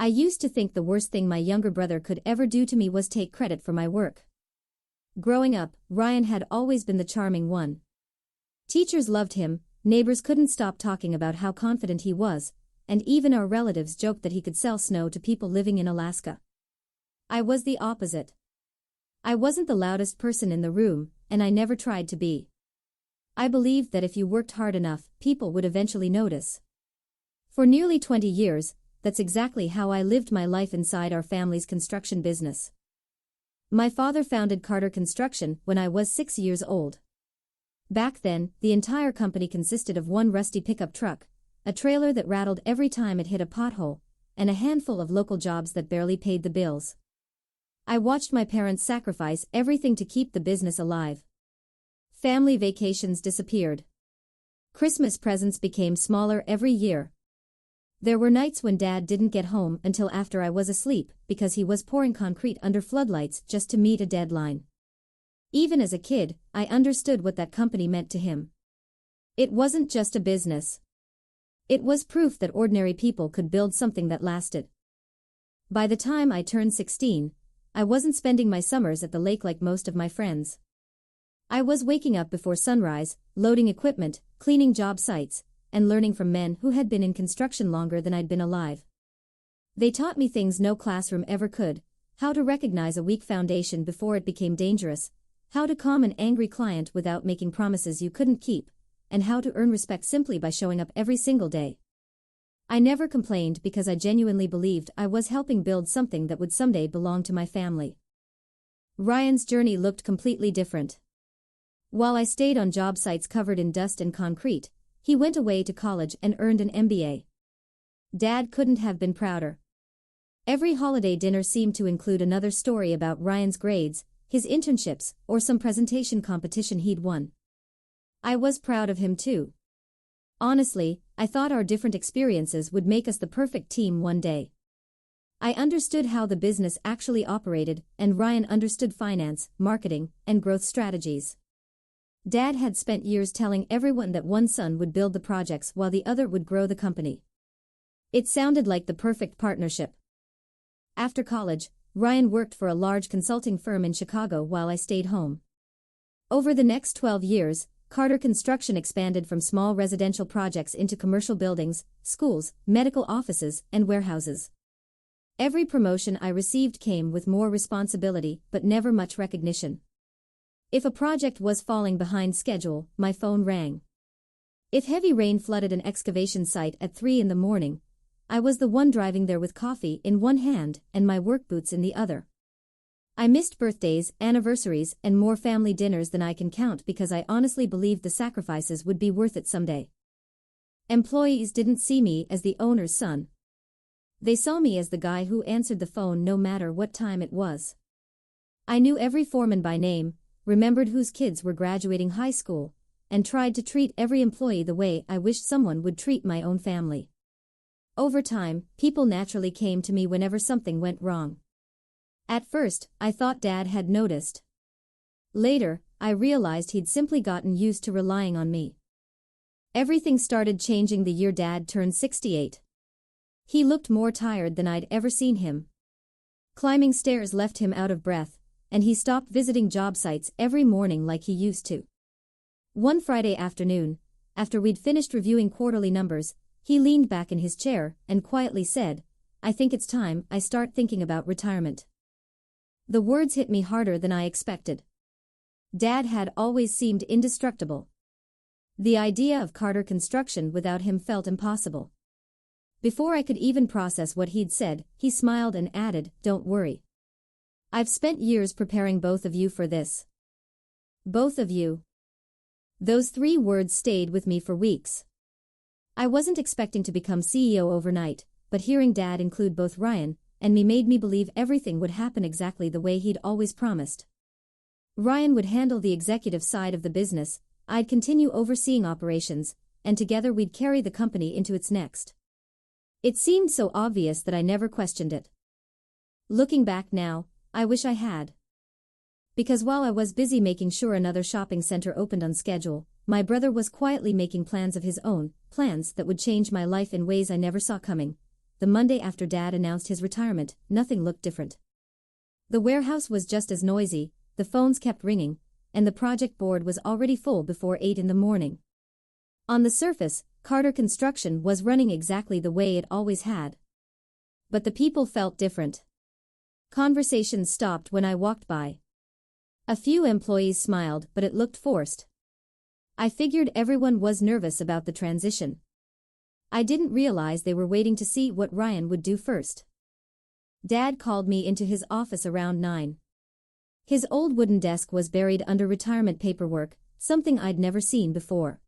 I used to think the worst thing my younger brother could ever do to me was take credit for my work. Growing up, Ryan had always been the charming one. Teachers loved him, neighbors couldn't stop talking about how confident he was, and even our relatives joked that he could sell snow to people living in Alaska. I was the opposite. I wasn't the loudest person in the room, and I never tried to be. I believed that if you worked hard enough, people would eventually notice. For nearly 20 years, that's exactly how I lived my life inside our family's construction business. My father founded Carter Construction when I was 6 years old. Back then, the entire company consisted of one rusty pickup truck, a trailer that rattled every time it hit a pothole, and a handful of local jobs that barely paid the bills. I watched my parents sacrifice everything to keep the business alive. Family vacations disappeared. Christmas presents became smaller every year. There were nights when Dad didn't get home until after I was asleep because he was pouring concrete under floodlights just to meet a deadline. Even as a kid, I understood what that company meant to him. It wasn't just a business. It was proof that ordinary people could build something that lasted. By the time I turned 16, I wasn't spending my summers at the lake like most of my friends. I was waking up before sunrise, loading equipment, cleaning job sites, and learning from men who had been in construction longer than I'd been alive. They taught me things no classroom ever could: how to recognize a weak foundation before it became dangerous, how to calm an angry client without making promises you couldn't keep, and how to earn respect simply by showing up every single day. I never complained because I genuinely believed I was helping build something that would someday belong to my family. Ryan's journey looked completely different. While I stayed on job sites covered in dust and concrete, he went away to college and earned an MBA. Dad couldn't have been prouder. Every holiday dinner seemed to include another story about Ryan's grades, his internships, or some presentation competition he'd won. I was proud of him too. Honestly, I thought our different experiences would make us the perfect team one day. I understood how the business actually operated, and Ryan understood finance, marketing, and growth strategies. Dad had spent years telling everyone that one son would build the projects while the other would grow the company. It sounded like the perfect partnership. After college, Ryan worked for a large consulting firm in Chicago while I stayed home. Over the next 12 years, Carter Construction expanded from small residential projects into commercial buildings, schools, medical offices, and warehouses. Every promotion I received came with more responsibility but never much recognition. If a project was falling behind schedule, my phone rang. If heavy rain flooded an excavation site at 3 a.m, I was the one driving there with coffee in one hand and my work boots in the other. I missed birthdays, anniversaries, and more family dinners than I can count because I honestly believed the sacrifices would be worth it someday. Employees didn't see me as the owner's son. They saw me as the guy who answered the phone no matter what time it was. I knew every foreman by name, remembered whose kids were graduating high school, and tried to treat every employee the way I wished someone would treat my own family. Over time, people naturally came to me whenever something went wrong. At first, I thought Dad had noticed. Later, I realized he'd simply gotten used to relying on me. Everything started changing the year Dad turned 68. He looked more tired than I'd ever seen him. Climbing stairs left him out of breath, and he stopped visiting job sites every morning like he used to. One Friday afternoon, after we'd finished reviewing quarterly numbers, he leaned back in his chair and quietly said, "I think it's time I start thinking about retirement." The words hit me harder than I expected. Dad had always seemed indestructible. The idea of Carter Construction without him felt impossible. Before I could even process what he'd said, he smiled and added, "Don't worry. I've spent years preparing both of you for this." Both of you. Those 3 words stayed with me for weeks. I wasn't expecting to become CEO overnight, but hearing Dad include both Ryan and me made me believe everything would happen exactly the way he'd always promised. Ryan would handle the executive side of the business, I'd continue overseeing operations, and together we'd carry the company into its next. It seemed so obvious that I never questioned it. Looking back now, I wish I had. Because while I was busy making sure another shopping center opened on schedule, my brother was quietly making plans of his own, plans that would change my life in ways I never saw coming. the Monday after Dad announced his retirement, nothing looked different. The warehouse was just as noisy, the phones kept ringing, and the project board was already full before 8 in the morning. On the surface, Carter Construction was running exactly the way it always had. But the people felt different. Conversations stopped when I walked by. A few employees smiled, but it looked forced. I figured everyone was nervous about the transition. I didn't realize they were waiting to see what Ryan would do first. Dad called me into his office around 9. His old wooden desk was buried under retirement paperwork, something I'd never seen before.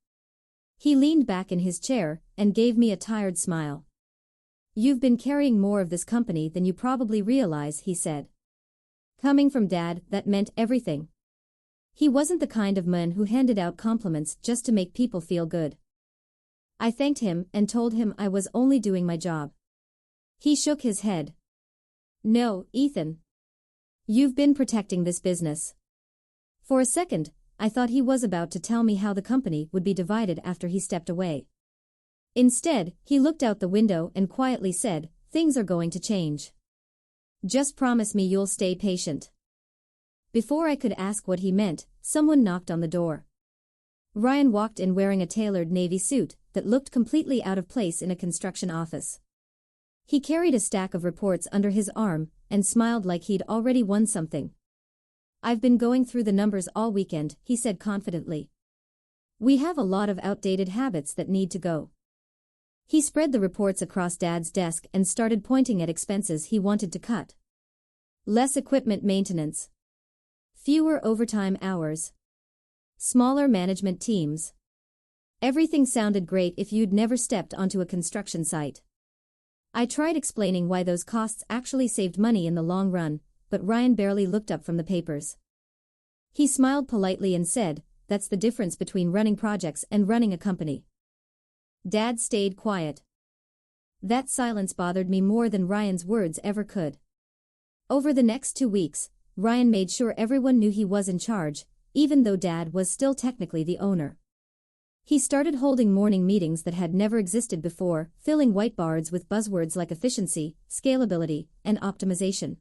He leaned back in his chair and gave me a tired smile. "You've been carrying more of this company than you probably realize," he said. Coming from Dad, that meant everything. He wasn't the kind of man who handed out compliments just to make people feel good. I thanked him and told him I was only doing my job. He shook his head. "No, Ethan. You've been protecting this business." For a second, I thought he was about to tell me how the company would be divided after he stepped away. Instead, he looked out the window and quietly said, "Things are going to change. Just promise me you'll stay patient." Before I could ask what he meant, someone knocked on the door. Ryan walked in wearing a tailored navy suit that looked completely out of place in a construction office. He carried a stack of reports under his arm and smiled like he'd already won something. "I've been going through the numbers all weekend," he said confidently. "We have a lot of outdated habits that need to go." He spread the reports across Dad's desk and started pointing at expenses he wanted to cut. Less equipment maintenance. Fewer overtime hours. Smaller management teams. Everything sounded great if you'd never stepped onto a construction site. I tried explaining why those costs actually saved money in the long run, but Ryan barely looked up from the papers. He smiled politely and said, "That's the difference between running projects and running a company." Dad stayed quiet. That silence bothered me more than Ryan's words ever could. Over the next 2 weeks, Ryan made sure everyone knew he was in charge, even though Dad was still technically the owner. He started holding morning meetings that had never existed before, filling whiteboards with buzzwords like efficiency, scalability, and optimization.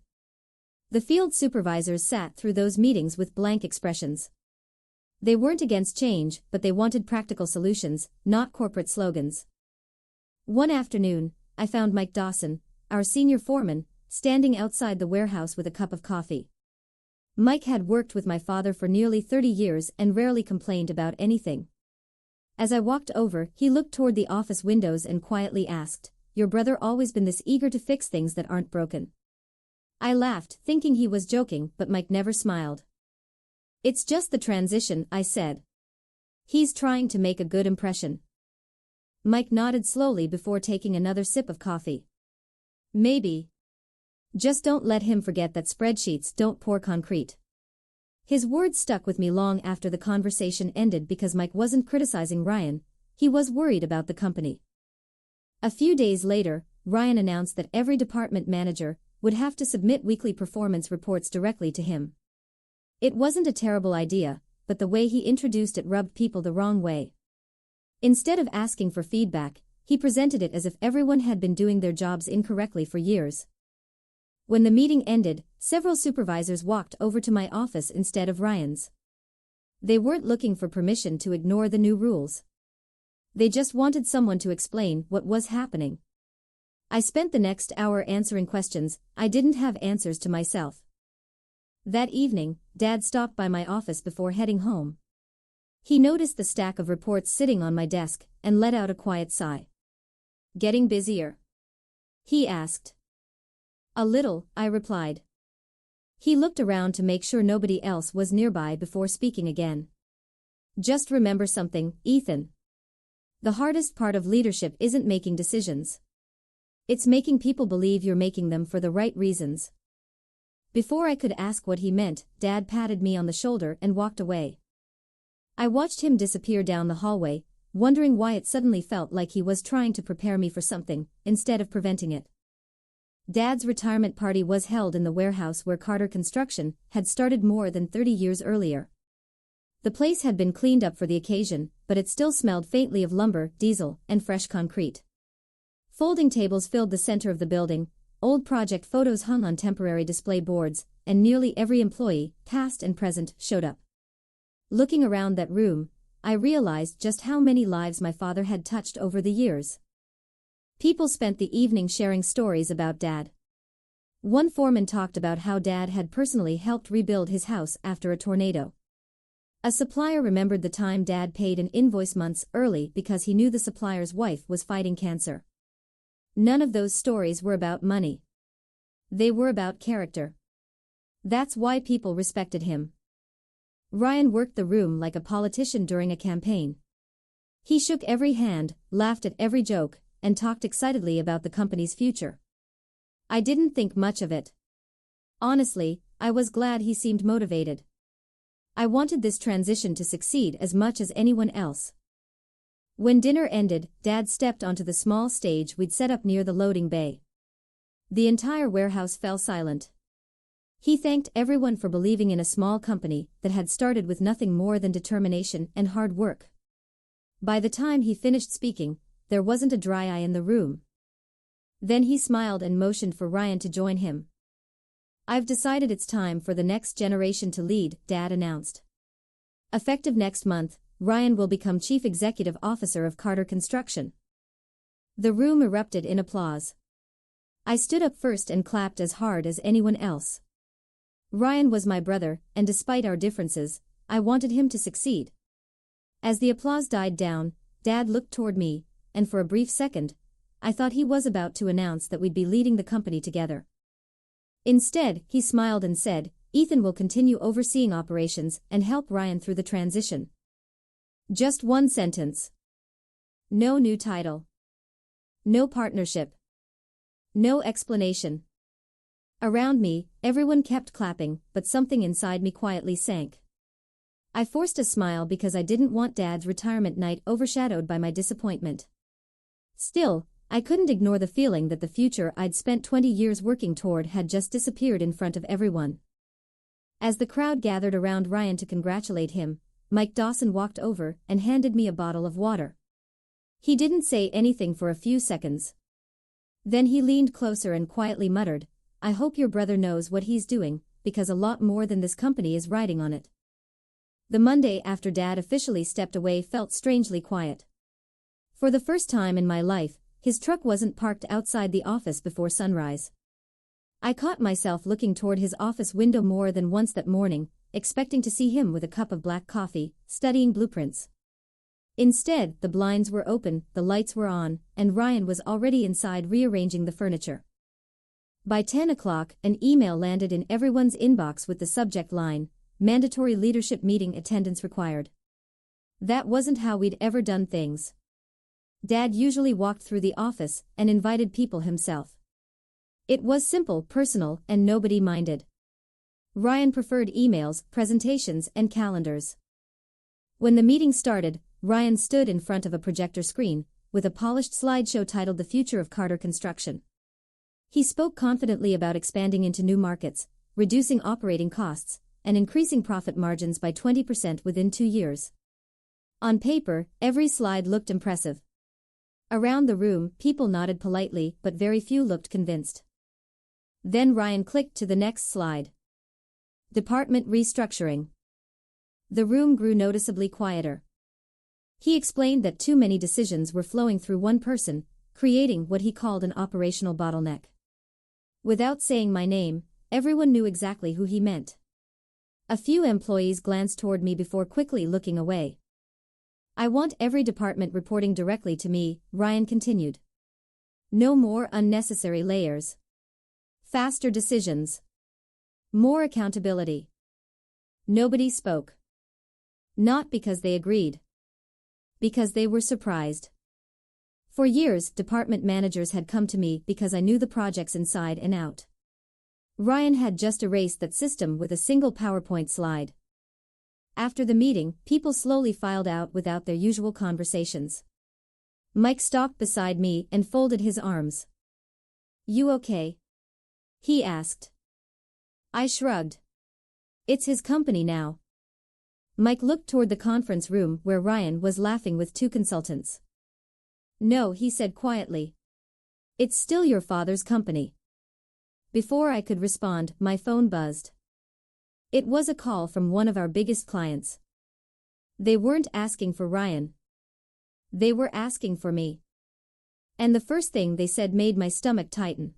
The field supervisors sat through those meetings with blank expressions. They weren't against change, but they wanted practical solutions, not corporate slogans. One afternoon, I found Mike Dawson, our senior foreman, standing outside the warehouse with a cup of coffee. Mike had worked with my father for nearly 30 years and rarely complained about anything. As I walked over, he looked toward the office windows and quietly asked, "Your brother always been this eager to fix things that aren't broken?" I laughed, thinking he was joking, but Mike never smiled. "It's just the transition," I said. "He's trying to make a good impression." Mike nodded slowly before taking another sip of coffee. "Maybe. Just don't let him forget that spreadsheets don't pour concrete." His words stuck with me long after the conversation ended because Mike wasn't criticizing Ryan, he was worried about the company. A few days later, Ryan announced that every department manager would have to submit weekly performance reports directly to him. It wasn't a terrible idea, but the way he introduced it rubbed people the wrong way. Instead of asking for feedback, he presented it as if everyone had been doing their jobs incorrectly for years. When the meeting ended, several supervisors walked over to my office instead of Ryan's. They weren't looking for permission to ignore the new rules. They just wanted someone to explain what was happening. I spent the next hour answering questions I didn't have answers to myself. That evening, Dad stopped by my office before heading home. He noticed the stack of reports sitting on my desk and let out a quiet sigh. "Getting busier?" he asked. "A little," I replied. He looked around to make sure nobody else was nearby before speaking again. "Just remember something, Ethan. The hardest part of leadership isn't making decisions. It's making people believe you're making them for the right reasons." Before I could ask what he meant, Dad patted me on the shoulder and walked away. I watched him disappear down the hallway, wondering why it suddenly felt like he was trying to prepare me for something, instead of preventing it. Dad's retirement party was held in the warehouse where Carter Construction had started more than 30 years earlier. The place had been cleaned up for the occasion, but it still smelled faintly of lumber, diesel, and fresh concrete. Folding tables filled the center of the building, old project photos hung on temporary display boards, and nearly every employee, past and present, showed up. Looking around that room, I realized just how many lives my father had touched over the years. People spent the evening sharing stories about Dad. One foreman talked about how Dad had personally helped rebuild his house after a tornado. A supplier remembered the time Dad paid an invoice months early because he knew the supplier's wife was fighting cancer. None of those stories were about money. They were about character. That's why people respected him. Ryan worked the room like a politician during a campaign. He shook every hand, laughed at every joke, and talked excitedly about the company's future. I didn't think much of it. Honestly, I was glad he seemed motivated. I wanted this transition to succeed as much as anyone else. When dinner ended, Dad stepped onto the small stage we'd set up near the loading bay. The entire warehouse fell silent. He thanked everyone for believing in a small company that had started with nothing more than determination and hard work. By the time he finished speaking, there wasn't a dry eye in the room. Then he smiled and motioned for Ryan to join him. "I've decided it's time for the next generation to lead," Dad announced. "Effective next month, Ryan will become Chief Executive Officer of Carter Construction." The room erupted in applause. I stood up first and clapped as hard as anyone else. Ryan was my brother, and despite our differences, I wanted him to succeed. As the applause died down, Dad looked toward me, and for a brief second, I thought he was about to announce that we'd be leading the company together. Instead, he smiled and said, "Ethan will continue overseeing operations and help Ryan through the transition." Just one sentence. No new title. No partnership. No explanation. Around me, everyone kept clapping, but something inside me quietly sank. I forced a smile because I didn't want Dad's retirement night overshadowed by my disappointment. Still, I couldn't ignore the feeling that the future I'd spent 20 years working toward had just disappeared in front of everyone. As the crowd gathered around Ryan to congratulate him, Mike Dawson walked over and handed me a bottle of water. He didn't say anything for a few seconds. Then he leaned closer and quietly muttered, "I hope your brother knows what he's doing, because a lot more than this company is riding on it." The Monday after Dad officially stepped away felt strangely quiet. For the first time in my life, his truck wasn't parked outside the office before sunrise. I caught myself looking toward his office window more than once that morning, expecting to see him with a cup of black coffee, studying blueprints. Instead, the blinds were open, the lights were on, and Ryan was already inside rearranging the furniture. By 10 o'clock, an email landed in everyone's inbox with the subject line, "Mandatory leadership meeting attendance required." That wasn't how we'd ever done things. Dad usually walked through the office and invited people himself. It was simple, personal, and nobody minded. Ryan preferred emails, presentations, and calendars. When the meeting started, Ryan stood in front of a projector screen, with a polished slideshow titled "The Future of Carter Construction." He spoke confidently about expanding into new markets, reducing operating costs, and increasing profit margins by 20% within 2 years. On paper, every slide looked impressive. Around the room, people nodded politely, but very few looked convinced. Then Ryan clicked to the next slide. Department restructuring. The room grew noticeably quieter. He explained that too many decisions were flowing through one person, creating what he called an operational bottleneck. Without saying my name, everyone knew exactly who he meant. A few employees glanced toward me before quickly looking away. "I want every department reporting directly to me," Ryan continued. "No more unnecessary layers. Faster decisions. More accountability." Nobody spoke. Not because they agreed. Because they were surprised. For years, department managers had come to me because I knew the projects inside and out. Ryan had just erased that system with a single PowerPoint slide. After the meeting, people slowly filed out without their usual conversations. Mike stopped beside me and folded his arms. "You okay?" he asked. I shrugged. It's his company now. Mike looked toward the conference room where Ryan was laughing with 2 consultants. "No," he said quietly. It's still your father's company. Before I could respond, my phone buzzed. It was a call from one of our biggest clients. They weren't asking for Ryan. They were asking for me. And the first thing they said made my stomach tighten.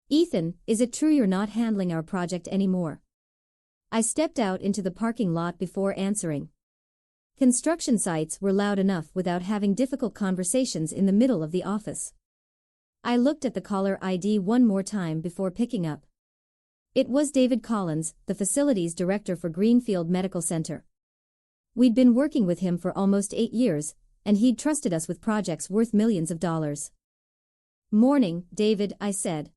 "Ethan, is it true you're not handling our project anymore?" I stepped out into the parking lot before answering. Construction sites were loud enough without having difficult conversations in the middle of the office. I looked at the caller ID one more time before picking up. It was David Collins, the facilities director for Greenfield Medical Center. We'd been working with him for almost 8 years, and he'd trusted us with projects worth millions of dollars. "Morning, David," I said.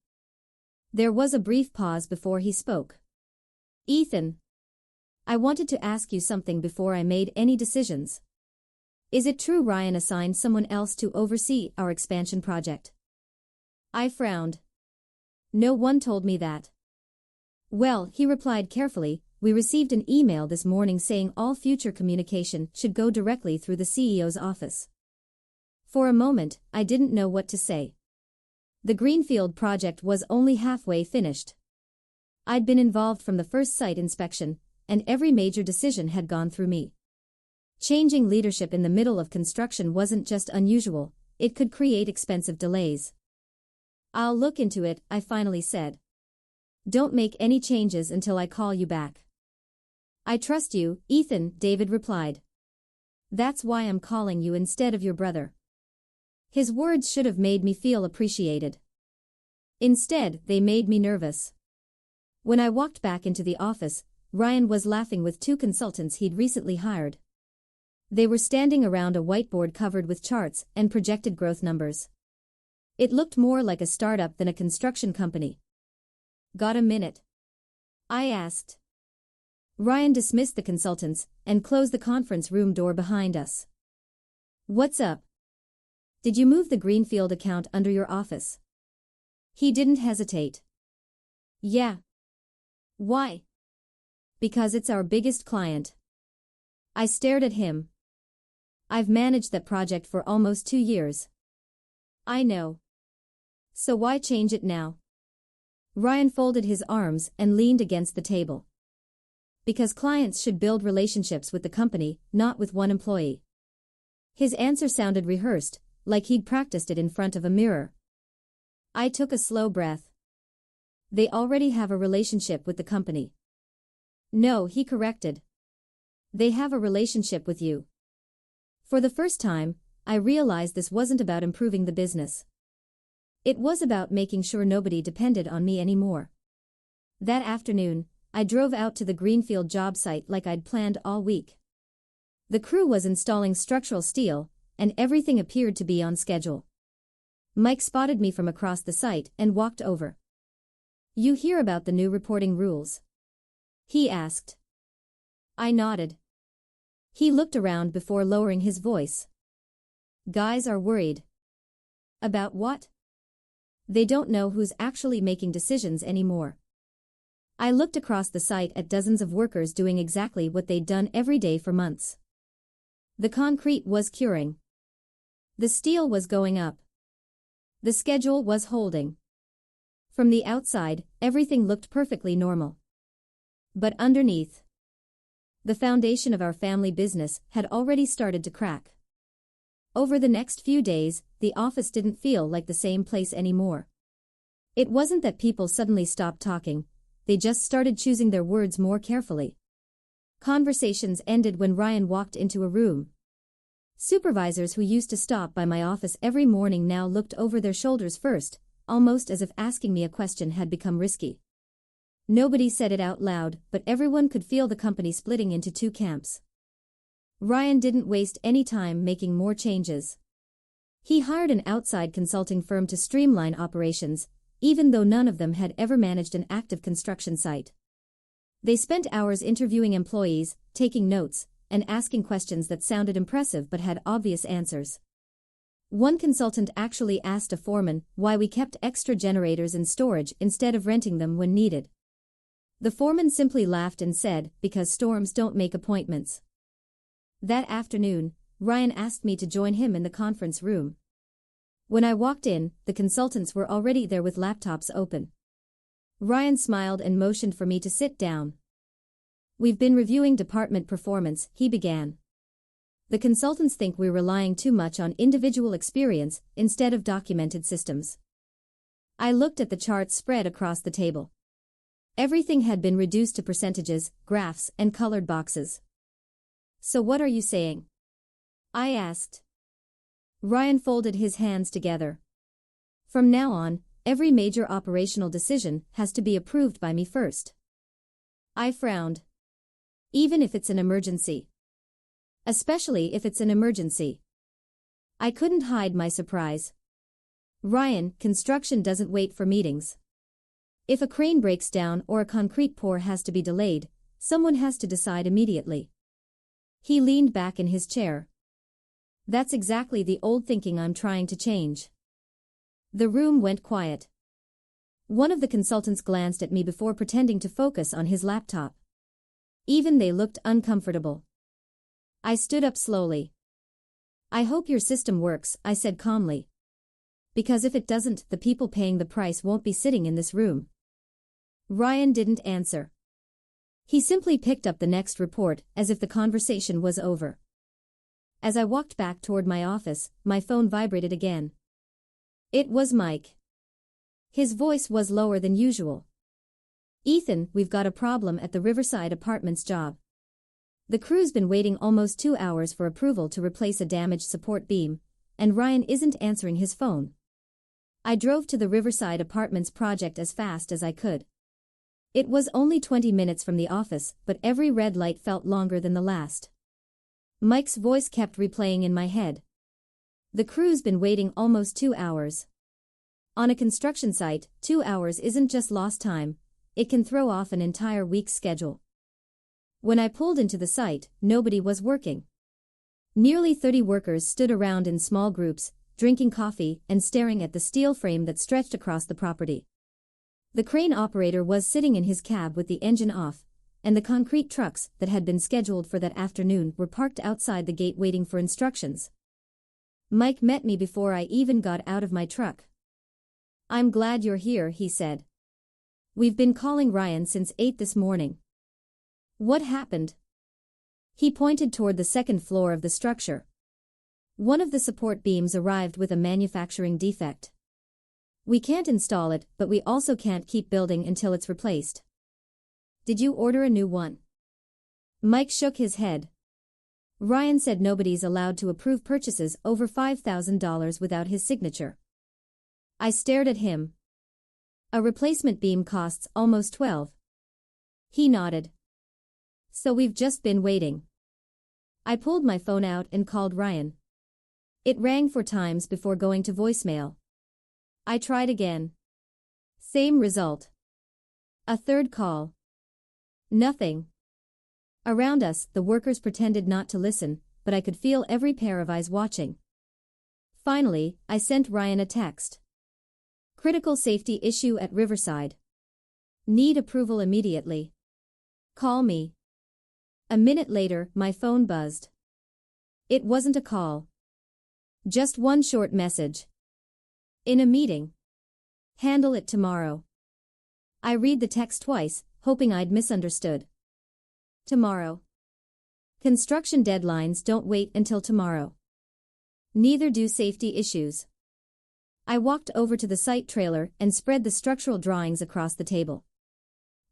There was a brief pause before he spoke. "Ethan, I wanted to ask you something before I made any decisions. Is it true Ryan assigned someone else to oversee our expansion project?" I frowned. "No one told me that." "Well," he replied carefully, "we received an email this morning saying all future communication should go directly through the CEO's office." For a moment, I didn't know what to say. The Greenfield project was only halfway finished. I'd been involved from the first site inspection, and every major decision had gone through me. Changing leadership in the middle of construction wasn't just unusual, it could create expensive delays. "I'll look into it," I finally said. "Don't make any changes until I call you back." "I trust you, Ethan," David replied. "That's why I'm calling you instead of your brother." His words should have made me feel appreciated. Instead, they made me nervous. When I walked back into the office, Ryan was laughing with 2 consultants he'd recently hired. They were standing around a whiteboard covered with charts and projected growth numbers. It looked more like a startup than a construction company. "Got a minute?" I asked. Ryan dismissed the consultants and closed the conference room door behind us. "What's up? Did you move the Greenfield account under your office?" He didn't hesitate. "Yeah." "Why?" "Because it's our biggest client." I stared at him. "I've managed that project for almost 2 years." "I know. So why change it now?" Ryan folded his arms and leaned against the table. "Because clients should build relationships with the company, not with one employee." His answer sounded rehearsed, like he'd practiced it in front of a mirror. I took a slow breath. "They already have a relationship with the company." "No," he corrected. "They have a relationship with you." For the first time, I realized this wasn't about improving the business. It was about making sure nobody depended on me anymore. That afternoon, I drove out to the Greenfield job site like I'd planned all week. The crew was installing structural steel, and everything appeared to be on schedule. Mike spotted me from across the site and walked over. "You hear about the new reporting rules?" he asked. I nodded. He looked around before lowering his voice. "Guys are worried." "About what?" "They don't know who's actually making decisions anymore." I looked across the site at dozens of workers doing exactly what they'd done every day for months. The concrete was curing. The steel was going up. The schedule was holding. From the outside, everything looked perfectly normal. But underneath, the foundation of our family business had already started to crack. Over the next few days, the office didn't feel like the same place anymore. It wasn't that people suddenly stopped talking, they just started choosing their words more carefully. Conversations ended when Ryan walked into a room. Supervisors who used to stop by my office every morning now looked over their shoulders first, almost as if asking me a question had become risky. Nobody said it out loud, but everyone could feel the company splitting into 2 camps. Ryan didn't waste any time making more changes. He hired an outside consulting firm to streamline operations, even though none of them had ever managed an active construction site. They spent hours interviewing employees, taking notes, and asking questions that sounded impressive but had obvious answers. One consultant actually asked a foreman why we kept extra generators in storage instead of renting them when needed. The foreman simply laughed and said, "Because storms don't make appointments." That afternoon, Ryan asked me to join him in the conference room. When I walked in, the consultants were already there with laptops open. Ryan smiled and motioned for me to sit down. "We've been reviewing department performance," he began. "The consultants think we're relying too much on individual experience instead of documented systems." I looked at the charts spread across the table. Everything had been reduced to percentages, graphs, and colored boxes. "So what are you saying?" I asked. Ryan folded his hands together. "From now on, every major operational decision has to be approved by me first." I frowned. "Even if it's an emergency?" "Especially if it's an emergency." I couldn't hide my surprise. "Ryan, construction doesn't wait for meetings. If a crane breaks down or a concrete pour has to be delayed, someone has to decide immediately." He leaned back in his chair. "That's exactly the old thinking I'm trying to change." The room went quiet. One of the consultants glanced at me before pretending to focus on his laptop. Even they looked uncomfortable. I stood up slowly. "I hope your system works," I said calmly. "Because if it doesn't, the people paying the price won't be sitting in this room." Ryan didn't answer. He simply picked up the next report as if the conversation was over. As I walked back toward my office, my phone vibrated again. It was Mike. His voice was lower than usual. "Ethan, we've got a problem at the Riverside Apartments job. The crew's been waiting almost 2 hours for approval to replace a damaged support beam, and Ryan isn't answering his phone." I drove to the Riverside Apartments project as fast as I could. It was only 20 minutes from the office, but every red light felt longer than the last. Mike's voice kept replaying in my head. "The crew's been waiting almost 2 hours. On a construction site, 2 hours isn't just lost time, it can throw off an entire week's schedule." When I pulled into the site, nobody was working. Nearly 30 workers stood around in small groups, drinking coffee and staring at the steel frame that stretched across the property. The crane operator was sitting in his cab with the engine off, and the concrete trucks that had been scheduled for that afternoon were parked outside the gate waiting for instructions. Mike met me before I even got out of my truck. "I'm glad you're here," he said. "We've been calling Ryan since 8 this morning." "What happened?" He pointed toward the second floor of the structure. "One of the support beams arrived with a manufacturing defect. We can't install it, but we also can't keep building until it's replaced." "Did you order a new one?" Mike shook his head. "Ryan said nobody's allowed to approve purchases over $5,000 without his signature." I stared at him. "A replacement beam costs almost 12. He nodded. "So we've just been waiting." I pulled my phone out and called Ryan. It rang 4 times before going to voicemail. I tried again. Same result. A third call. Nothing. Around us, the workers pretended not to listen, but I could feel every pair of eyes watching. Finally, I sent Ryan a text. "Critical safety issue at Riverside. Need approval immediately. Call me." A minute later, my phone buzzed. It wasn't a call. Just one short message. "In a meeting. Handle it tomorrow." I read the text twice, hoping I'd misunderstood. Tomorrow. Construction deadlines don't wait until tomorrow. Neither do safety issues. I walked over to the site trailer and spread the structural drawings across the table.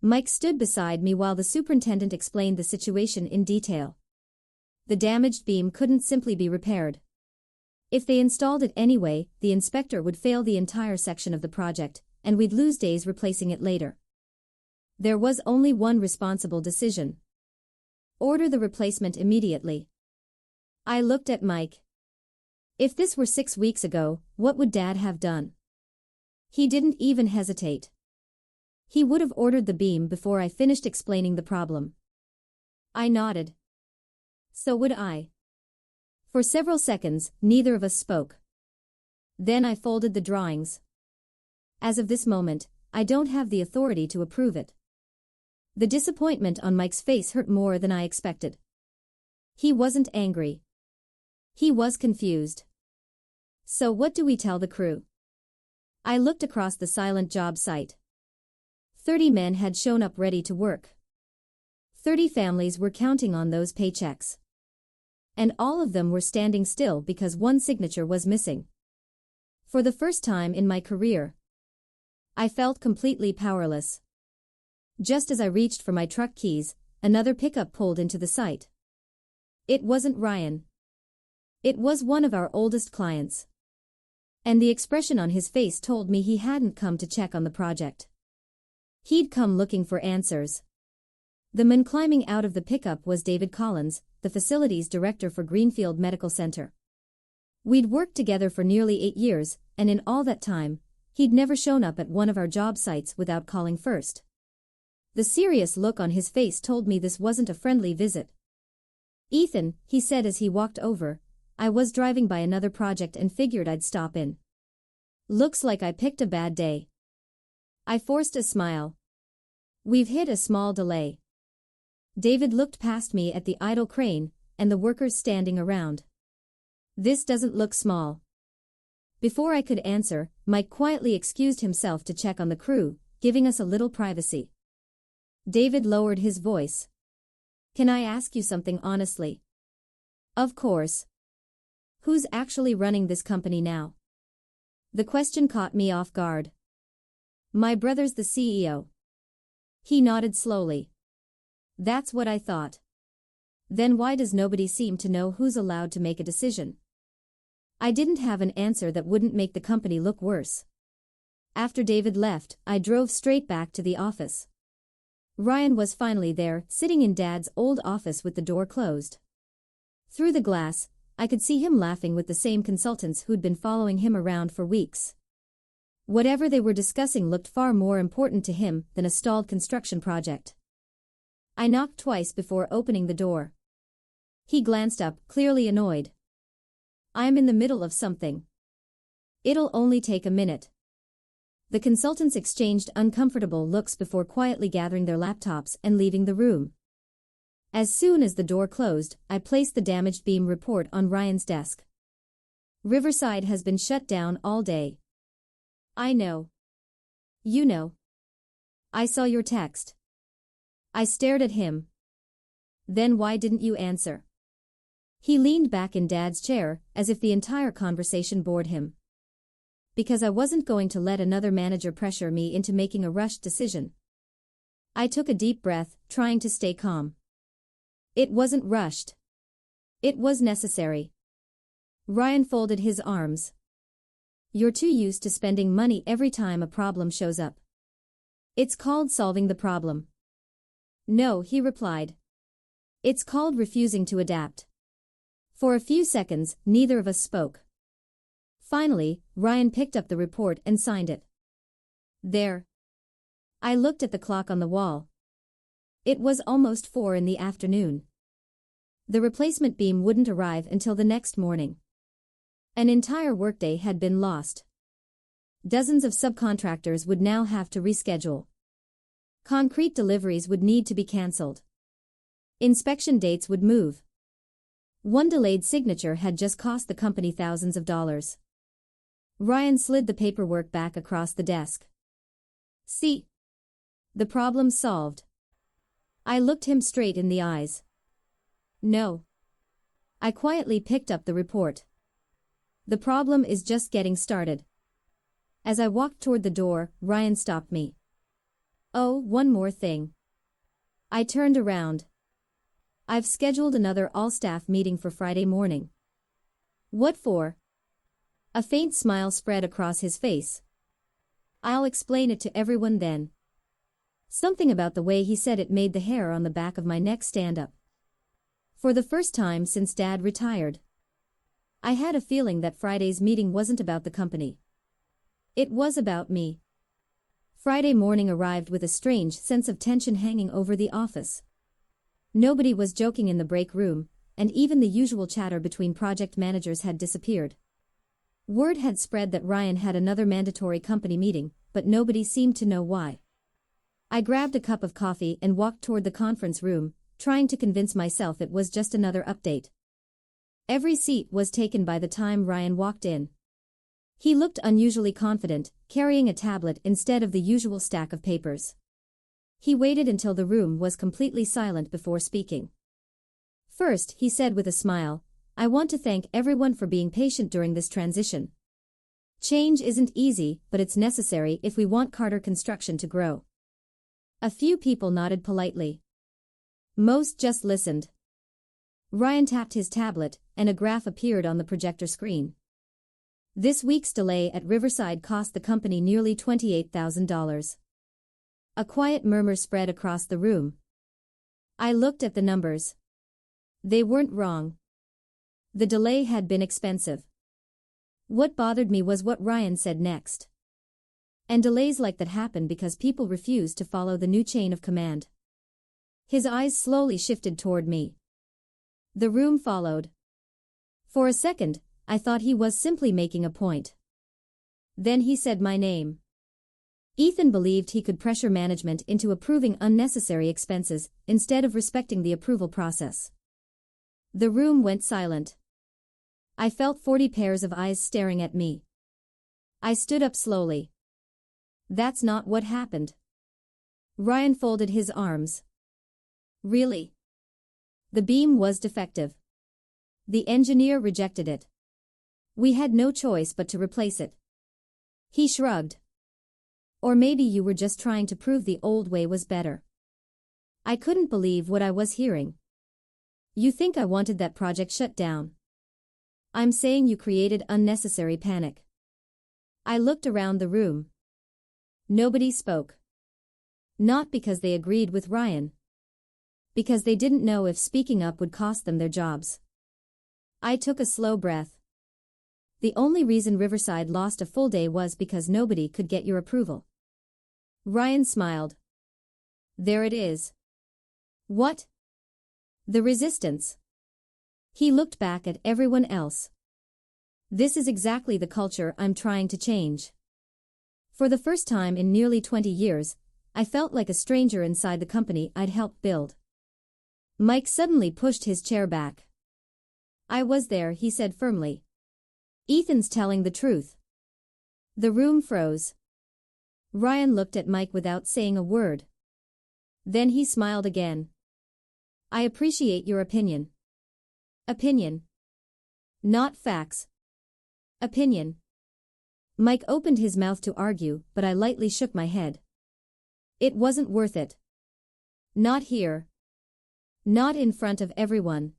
Mike stood beside me while the superintendent explained the situation in detail. The damaged beam couldn't simply be repaired. If they installed it anyway, the inspector would fail the entire section of the project, and we'd lose days replacing it later. There was only one responsible decision. Order the replacement immediately. I looked at Mike. If this were 6 weeks ago, what would Dad have done? He didn't even hesitate. He would have ordered the beam before I finished explaining the problem. I nodded. So would I. For several seconds, neither of us spoke. Then I folded the drawings. As of this moment, I don't have the authority to approve it. The disappointment on Mike's face hurt more than I expected. He wasn't angry. He was confused. So what do we tell the crew? I looked across the silent job site. 30 men had shown up ready to work. 30 families were counting on those paychecks. And all of them were standing still because one signature was missing. For the first time in my career, I felt completely powerless. Just as I reached for my truck keys, another pickup pulled into the site. It wasn't Ryan. It was one of our oldest clients. And the expression on his face told me he hadn't come to check on the project. He'd come looking for answers. The man climbing out of the pickup was David Collins, the facilities director for Greenfield Medical Center. We'd worked together for nearly 8 years, and in all that time, he'd never shown up at one of our job sites without calling first. The serious look on his face told me this wasn't a friendly visit. "Ethan," he said as he walked over, "I was driving by another project and figured I'd stop in. Looks like I picked a bad day." I forced a smile. "We've hit a small delay." David looked past me at the idle crane and the workers standing around. "This doesn't look small." Before I could answer, Mike quietly excused himself to check on the crew, giving us a little privacy. David lowered his voice. "Can I ask you something honestly?" "Of course." "Who's actually running this company now?" The question caught me off guard. "My brother's the CEO." He nodded slowly. "That's what I thought." "Then why does nobody seem to know who's allowed to make a decision?" I didn't have an answer that wouldn't make the company look worse. After David left, I drove straight back to the office. Ryan was finally there, sitting in Dad's old office with the door closed. Through the glass, I could see him laughing with the same consultants who'd been following him around for weeks. Whatever they were discussing looked far more important to him than a stalled construction project. I knocked twice before opening the door. He glanced up, clearly annoyed. "I'm in the middle of something. It'll only take a minute." The consultants exchanged uncomfortable looks before quietly gathering their laptops and leaving the room. As soon as the door closed, I placed the damaged beam report on Ryan's desk. "Riverside has been shut down all day." "I know." "You know." "I saw your text." I stared at him. "Then why didn't you answer?" He leaned back in Dad's chair, as if the entire conversation bored him. "Because I wasn't going to let another manager pressure me into making a rushed decision." I took a deep breath, trying to stay calm. It wasn't rushed. It was necessary. Ryan folded his arms. "You're too used to spending money every time a problem shows up. It's called solving the problem." "No," he replied. "It's called refusing to adapt." For a few seconds, neither of us spoke. Finally, Ryan picked up the report and signed it. "There." I looked at the clock on the wall. It was almost 4 in the afternoon. The replacement beam wouldn't arrive until the next morning. An entire workday had been lost. Dozens of subcontractors would now have to reschedule. Concrete deliveries would need to be cancelled. Inspection dates would move. One delayed signature had just cost the company thousands of dollars. Ryan slid the paperwork back across the desk. "See? The problem's solved." I looked him straight in the eyes. "No." I quietly picked up the report. "The problem is just getting started." As I walked toward the door, Ryan stopped me. "Oh, one more thing." I turned around. "I've scheduled another all-staff meeting for Friday morning." "What for?" A faint smile spread across his face. "I'll explain it to everyone then." Something about the way he said it made the hair on the back of my neck stand up. For the first time since Dad retired, I had a feeling that Friday's meeting wasn't about the company. It was about me. Friday morning arrived with a strange sense of tension hanging over the office. Nobody was joking in the break room, and even the usual chatter between project managers had disappeared. Word had spread that Ryan had another mandatory company meeting, but nobody seemed to know why. I grabbed a cup of coffee and walked toward the conference room, trying to convince myself it was just another update. Every seat was taken by the time Ryan walked in. He looked unusually confident, carrying a tablet instead of the usual stack of papers. He waited until the room was completely silent before speaking. First, he said with a smile, "I want to thank everyone for being patient during this transition. Change isn't easy, but it's necessary if we want Carter Construction to grow." A few people nodded politely. Most just listened. Ryan tapped his tablet, and a graph appeared on the projector screen. This week's delay at Riverside cost the company nearly $28,000. A quiet murmur spread across the room. I looked at the numbers. They weren't wrong. The delay had been expensive. What bothered me was what Ryan said next. And delays like that happen because people refuse to follow the new chain of command. His eyes slowly shifted toward me. The room followed. For a second, I thought he was simply making a point. Then he said my name. Ethan believed he could pressure management into approving unnecessary expenses instead of respecting the approval process. The room went silent. I felt 40 pairs of eyes staring at me. I stood up slowly. That's not what happened. Ryan folded his arms. Really? The beam was defective. The engineer rejected it. We had no choice but to replace it. He shrugged. Or maybe you were just trying to prove the old way was better. I couldn't believe what I was hearing. You think I wanted that project shut down? I'm saying you created unnecessary panic. I looked around the room. Nobody spoke. Not because they agreed with Ryan. Because they didn't know if speaking up would cost them their jobs. I took a slow breath. The only reason Riverside lost a full day was because nobody could get your approval. Ryan smiled. There it is. What? The resistance. He looked back at everyone else. This is exactly the culture I'm trying to change. For the first time in nearly 20 years, I felt like a stranger inside the company I'd helped build. Mike suddenly pushed his chair back. I was there, he said firmly. Ethan's telling the truth. The room froze. Ryan looked at Mike without saying a word. Then he smiled again. I appreciate your opinion. Opinion. Not facts. Opinion. Mike opened his mouth to argue, but I lightly shook my head. It wasn't worth it. Not here. Not in front of everyone.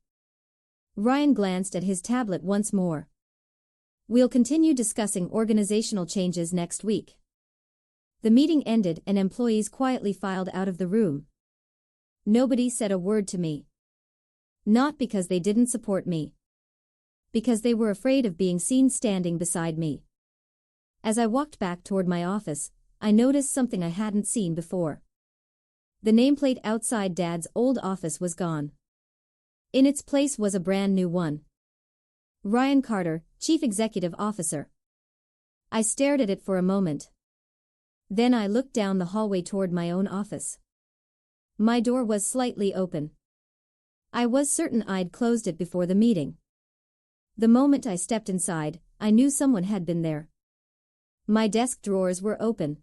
Ryan glanced at his tablet once more. We'll continue discussing organizational changes next week. The meeting ended and employees quietly filed out of the room. Nobody said a word to me. Not because they didn't support me. Because they were afraid of being seen standing beside me. As I walked back toward my office, I noticed something I hadn't seen before. The nameplate outside Dad's old office was gone. In its place was a brand new one. Ryan Carter, Chief Executive Officer. I stared at it for a moment. Then I looked down the hallway toward my own office. My door was slightly open. I was certain I'd closed it before the meeting. The moment I stepped inside, I knew someone had been there. My desk drawers were open.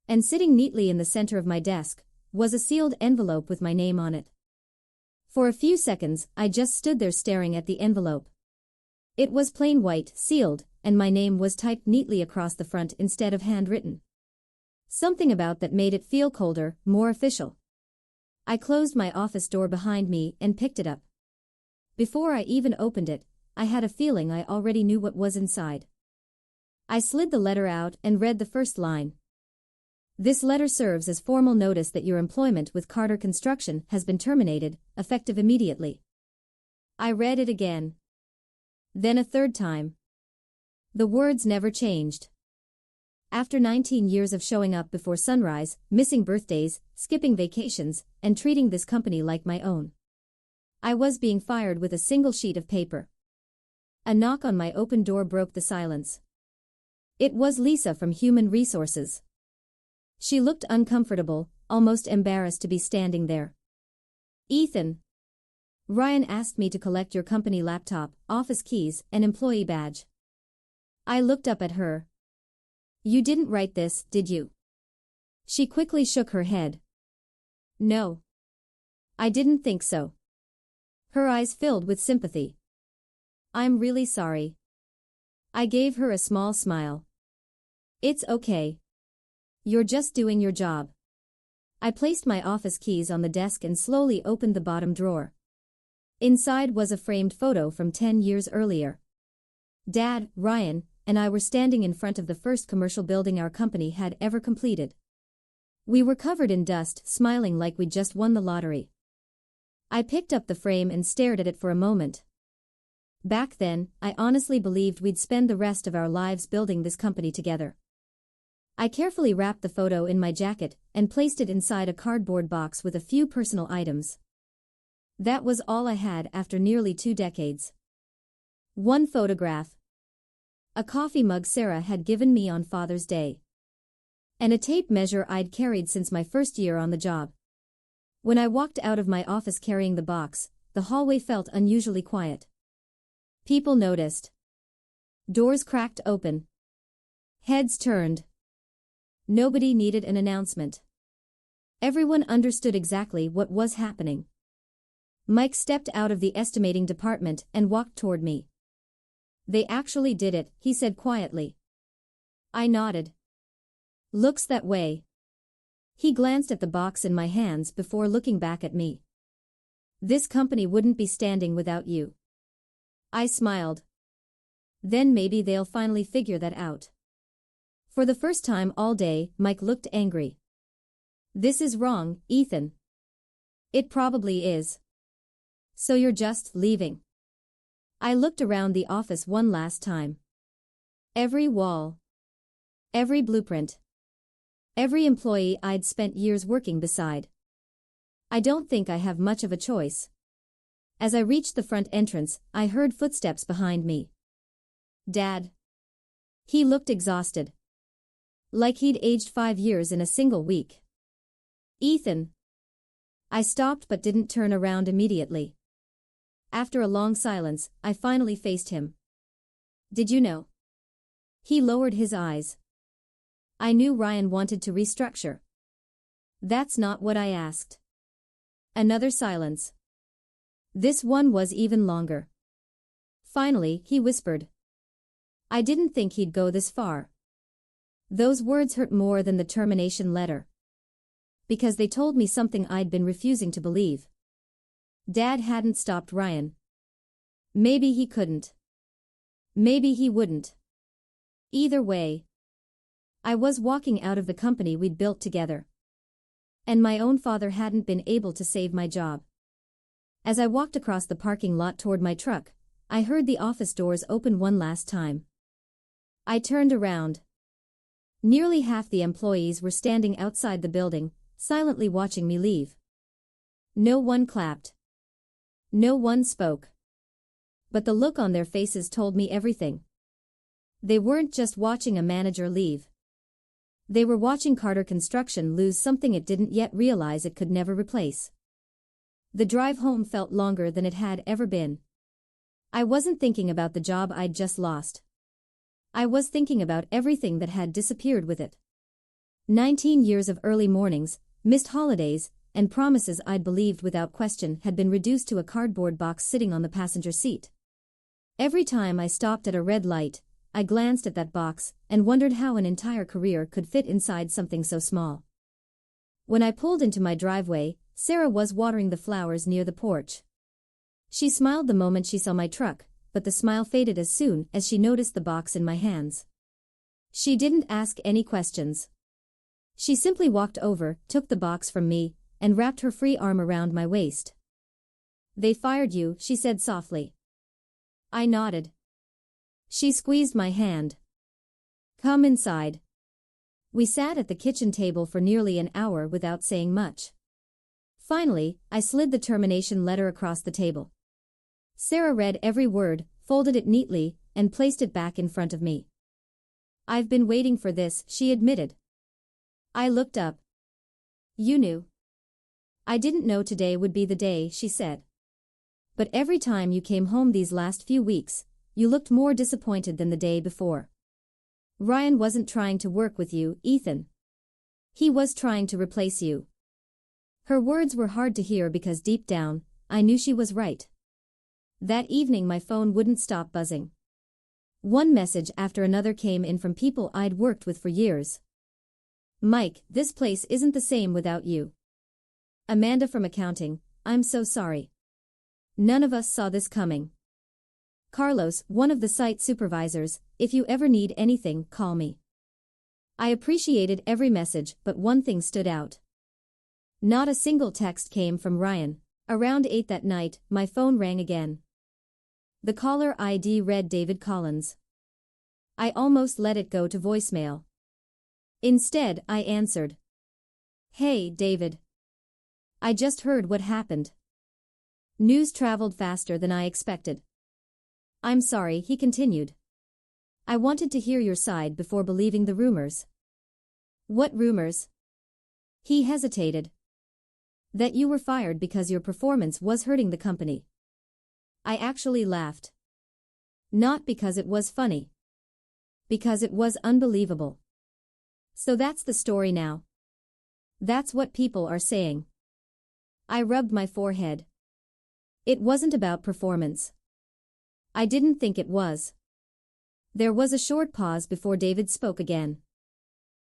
And sitting neatly in the center of my desk was a sealed envelope with my name on it. For a few seconds, I just stood there staring at the envelope. It was plain white, sealed, and my name was typed neatly across the front instead of handwritten. Something about that made it feel colder, more official. I closed my office door behind me and picked it up. Before I even opened it, I had a feeling I already knew what was inside. I slid the letter out and read the first line. This letter serves as formal notice that your employment with Carter Construction has been terminated, effective immediately. I read it again. Then a third time. The words never changed. After 19 years of showing up before sunrise, missing birthdays, skipping vacations, and treating this company like my own, I was being fired with a single sheet of paper. A knock on my open door broke the silence. It was Lisa from Human Resources. She looked uncomfortable, almost embarrassed to be standing there. Ethan. Ryan asked me to collect your company laptop, office keys, and employee badge. I looked up at her. You didn't write this, did you? She quickly shook her head. No. I didn't think so. Her eyes filled with sympathy. I'm really sorry. I gave her a small smile. It's okay. You're just doing your job. I placed my office keys on the desk and slowly opened the bottom drawer. Inside was a framed photo from 10 years earlier. Dad, Ryan, and I were standing in front of the first commercial building our company had ever completed. We were covered in dust, smiling like we'd just won the lottery. I picked up the frame and stared at it for a moment. Back then, I honestly believed we'd spend the rest of our lives building this company together. I carefully wrapped the photo in my jacket and placed it inside a cardboard box with a few personal items. That was all I had after nearly 2 decades. One photograph. A coffee mug Sarah had given me on Father's Day. And a tape measure I'd carried since my first year on the job. When I walked out of my office carrying the box, the hallway felt unusually quiet. People noticed. Doors cracked open. Heads turned. Nobody needed an announcement. Everyone understood exactly what was happening. Mike stepped out of the estimating department and walked toward me. They actually did it, he said quietly. I nodded. Looks that way. He glanced at the box in my hands before looking back at me. This company wouldn't be standing without you. I smiled. Then maybe they'll finally figure that out. For the first time all day, Mike looked angry. This is wrong, Ethan. It probably is. So you're just leaving? I looked around the office one last time. Every wall. Every blueprint. Every employee I'd spent years working beside. I don't think I have much of a choice. As I reached the front entrance, I heard footsteps behind me. Dad. He looked exhausted. Like he'd aged 5 years in a single week. Ethan. I stopped but didn't turn around immediately. After a long silence, I finally faced him. Did you know? He lowered his eyes. I knew Ryan wanted to restructure. That's not what I asked. Another silence. This one was even longer. Finally, he whispered. I didn't think he'd go this far. Those words hurt more than the termination letter. Because they told me something I'd been refusing to believe. Dad hadn't stopped Ryan. Maybe he couldn't. Maybe he wouldn't. Either way, I was walking out of the company we'd built together. And my own father hadn't been able to save my job. As I walked across the parking lot toward my truck, I heard the office doors open one last time. I turned around. Nearly half the employees were standing outside the building, silently watching me leave. No one clapped. No one spoke. But the look on their faces told me everything. They weren't just watching a manager leave. They were watching Carter Construction lose something it didn't yet realize it could never replace. The drive home felt longer than it had ever been. I wasn't thinking about the job I'd just lost. I was thinking about everything that had disappeared with it. 19 years of early mornings, missed holidays, and promises I'd believed without question had been reduced to a cardboard box sitting on the passenger seat. Every time I stopped at a red light, I glanced at that box and wondered how an entire career could fit inside something so small. When I pulled into my driveway, Sarah was watering the flowers near the porch. She smiled the moment she saw my truck, but the smile faded as soon as she noticed the box in my hands. She didn't ask any questions. She simply walked over, took the box from me, and wrapped her free arm around my waist. They fired you, she said softly. I nodded. She squeezed my hand. Come inside. We sat at the kitchen table for nearly an hour without saying much. Finally, I slid the termination letter across the table. Sarah read every word, folded it neatly, and placed it back in front of me. I've been waiting for this, she admitted. I looked up. You knew. I didn't know today would be the day, she said. But every time you came home these last few weeks, you looked more disappointed than the day before. Ryan wasn't trying to work with you, Ethan. He was trying to replace you. Her words were hard to hear because deep down, I knew she was right. That evening my phone wouldn't stop buzzing. One message after another came in from people I'd worked with for years. Mike, this place isn't the same without you. Amanda from accounting, I'm so sorry. None of us saw this coming. Carlos, one of the site supervisors, if you ever need anything, call me. I appreciated every message, but one thing stood out. Not a single text came from Ryan. Around 8 that night, my phone rang again. The caller ID read David Collins. I almost let it go to voicemail. Instead, I answered. Hey, David. I just heard what happened. News traveled faster than I expected. I'm sorry, he continued. I wanted to hear your side before believing the rumors. What rumors? He hesitated. That you were fired because your performance was hurting the company. I actually laughed. Not because it was funny. Because it was unbelievable. So that's the story now. That's what people are saying. I rubbed my forehead. It wasn't about performance. I didn't think it was. There was a short pause before David spoke again.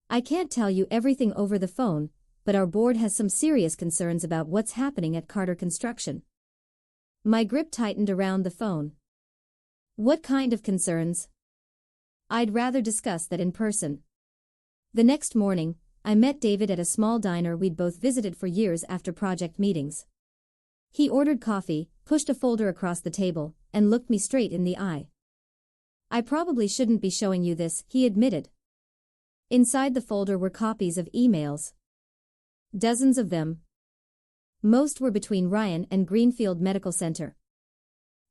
I can't tell you everything over the phone, but our board has some serious concerns about what's happening at Carter Construction. My grip tightened around the phone. What kind of concerns? I'd rather discuss that in person. The next morning, I met David at a small diner we'd both visited for years after project meetings. He ordered coffee, pushed a folder across the table, and looked me straight in the eye. I probably shouldn't be showing you this, he admitted. Inside the folder were copies of emails. Dozens of them. Most were between Ryan and Greenfield Medical Center.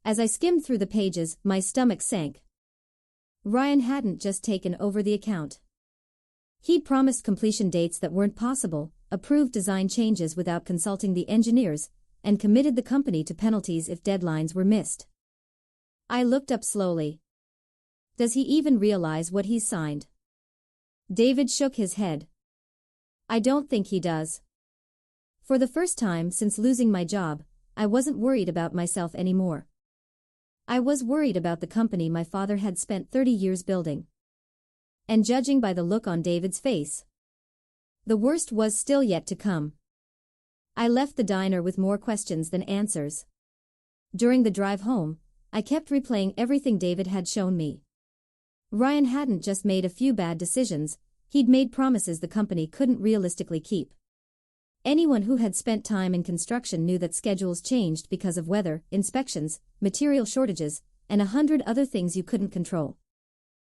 As I skimmed through the pages, my stomach sank. Ryan hadn't just taken over the account. He'd promised completion dates that weren't possible, approved design changes without consulting the engineers, and committed the company to penalties if deadlines were missed. I looked up slowly. Does he even realize what he's signed? David shook his head. I don't think he does. For the first time since losing my job, I wasn't worried about myself anymore. I was worried about the company my father had spent 30 years building. And judging by the look on David's face, the worst was still yet to come. I left the diner with more questions than answers. During the drive home, I kept replaying everything David had shown me. Ryan hadn't just made a few bad decisions, he'd made promises the company couldn't realistically keep. Anyone who had spent time in construction knew that schedules changed because of weather, inspections, material shortages, and 100 other things you couldn't control.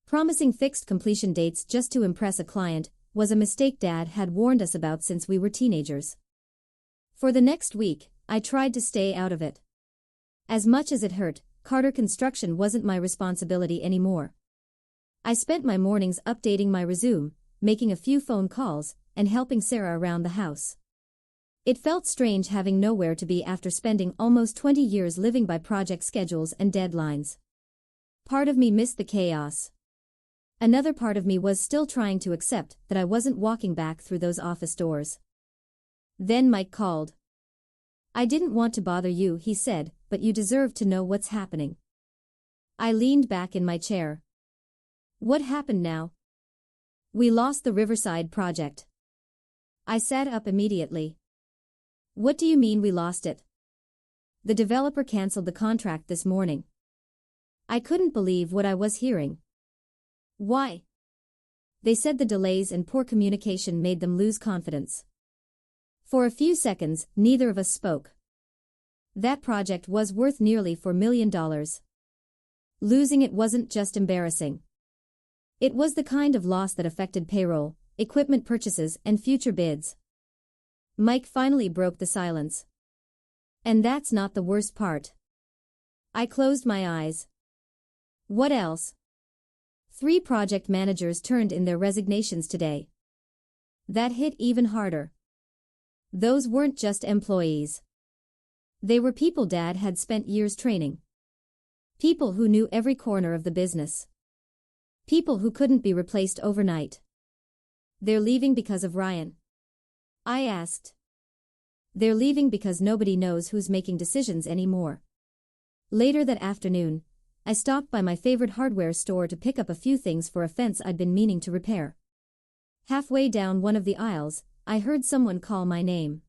Promising fixed completion dates just to impress a client was a mistake Dad had warned us about since we were teenagers. For the next week, I tried to stay out of it. As much as it hurt, Carter Construction wasn't my responsibility anymore. I spent my mornings updating my resume, making a few phone calls, and helping Sarah around the house. It felt strange having nowhere to be after spending almost 20 years living by project schedules and deadlines. Part of me missed the chaos. Another part of me was still trying to accept that I wasn't walking back through those office doors. Then Mike called. I didn't want to bother you, he said, but you deserve to know what's happening. I leaned back in my chair. What happened now? We lost the Riverside project. I sat up immediately. What do you mean we lost it? The developer canceled the contract this morning. I couldn't believe what I was hearing. Why? They said the delays and poor communication made them lose confidence. For a few seconds, neither of us spoke. That project was worth nearly $4 million. Losing it wasn't just embarrassing. It was the kind of loss that affected payroll, equipment purchases, and future bids. Mike finally broke the silence. And that's not the worst part. I closed my eyes. What else? 3 project managers turned in their resignations today. That hit even harder. Those weren't just employees. They were people Dad had spent years training. People who knew every corner of the business. People who couldn't be replaced overnight. They're leaving because of Ryan. I asked. They're leaving because nobody knows who's making decisions anymore. Later that afternoon, I stopped by my favorite hardware store to pick up a few things for a fence I'd been meaning to repair. Halfway down one of the aisles, I heard someone call my name.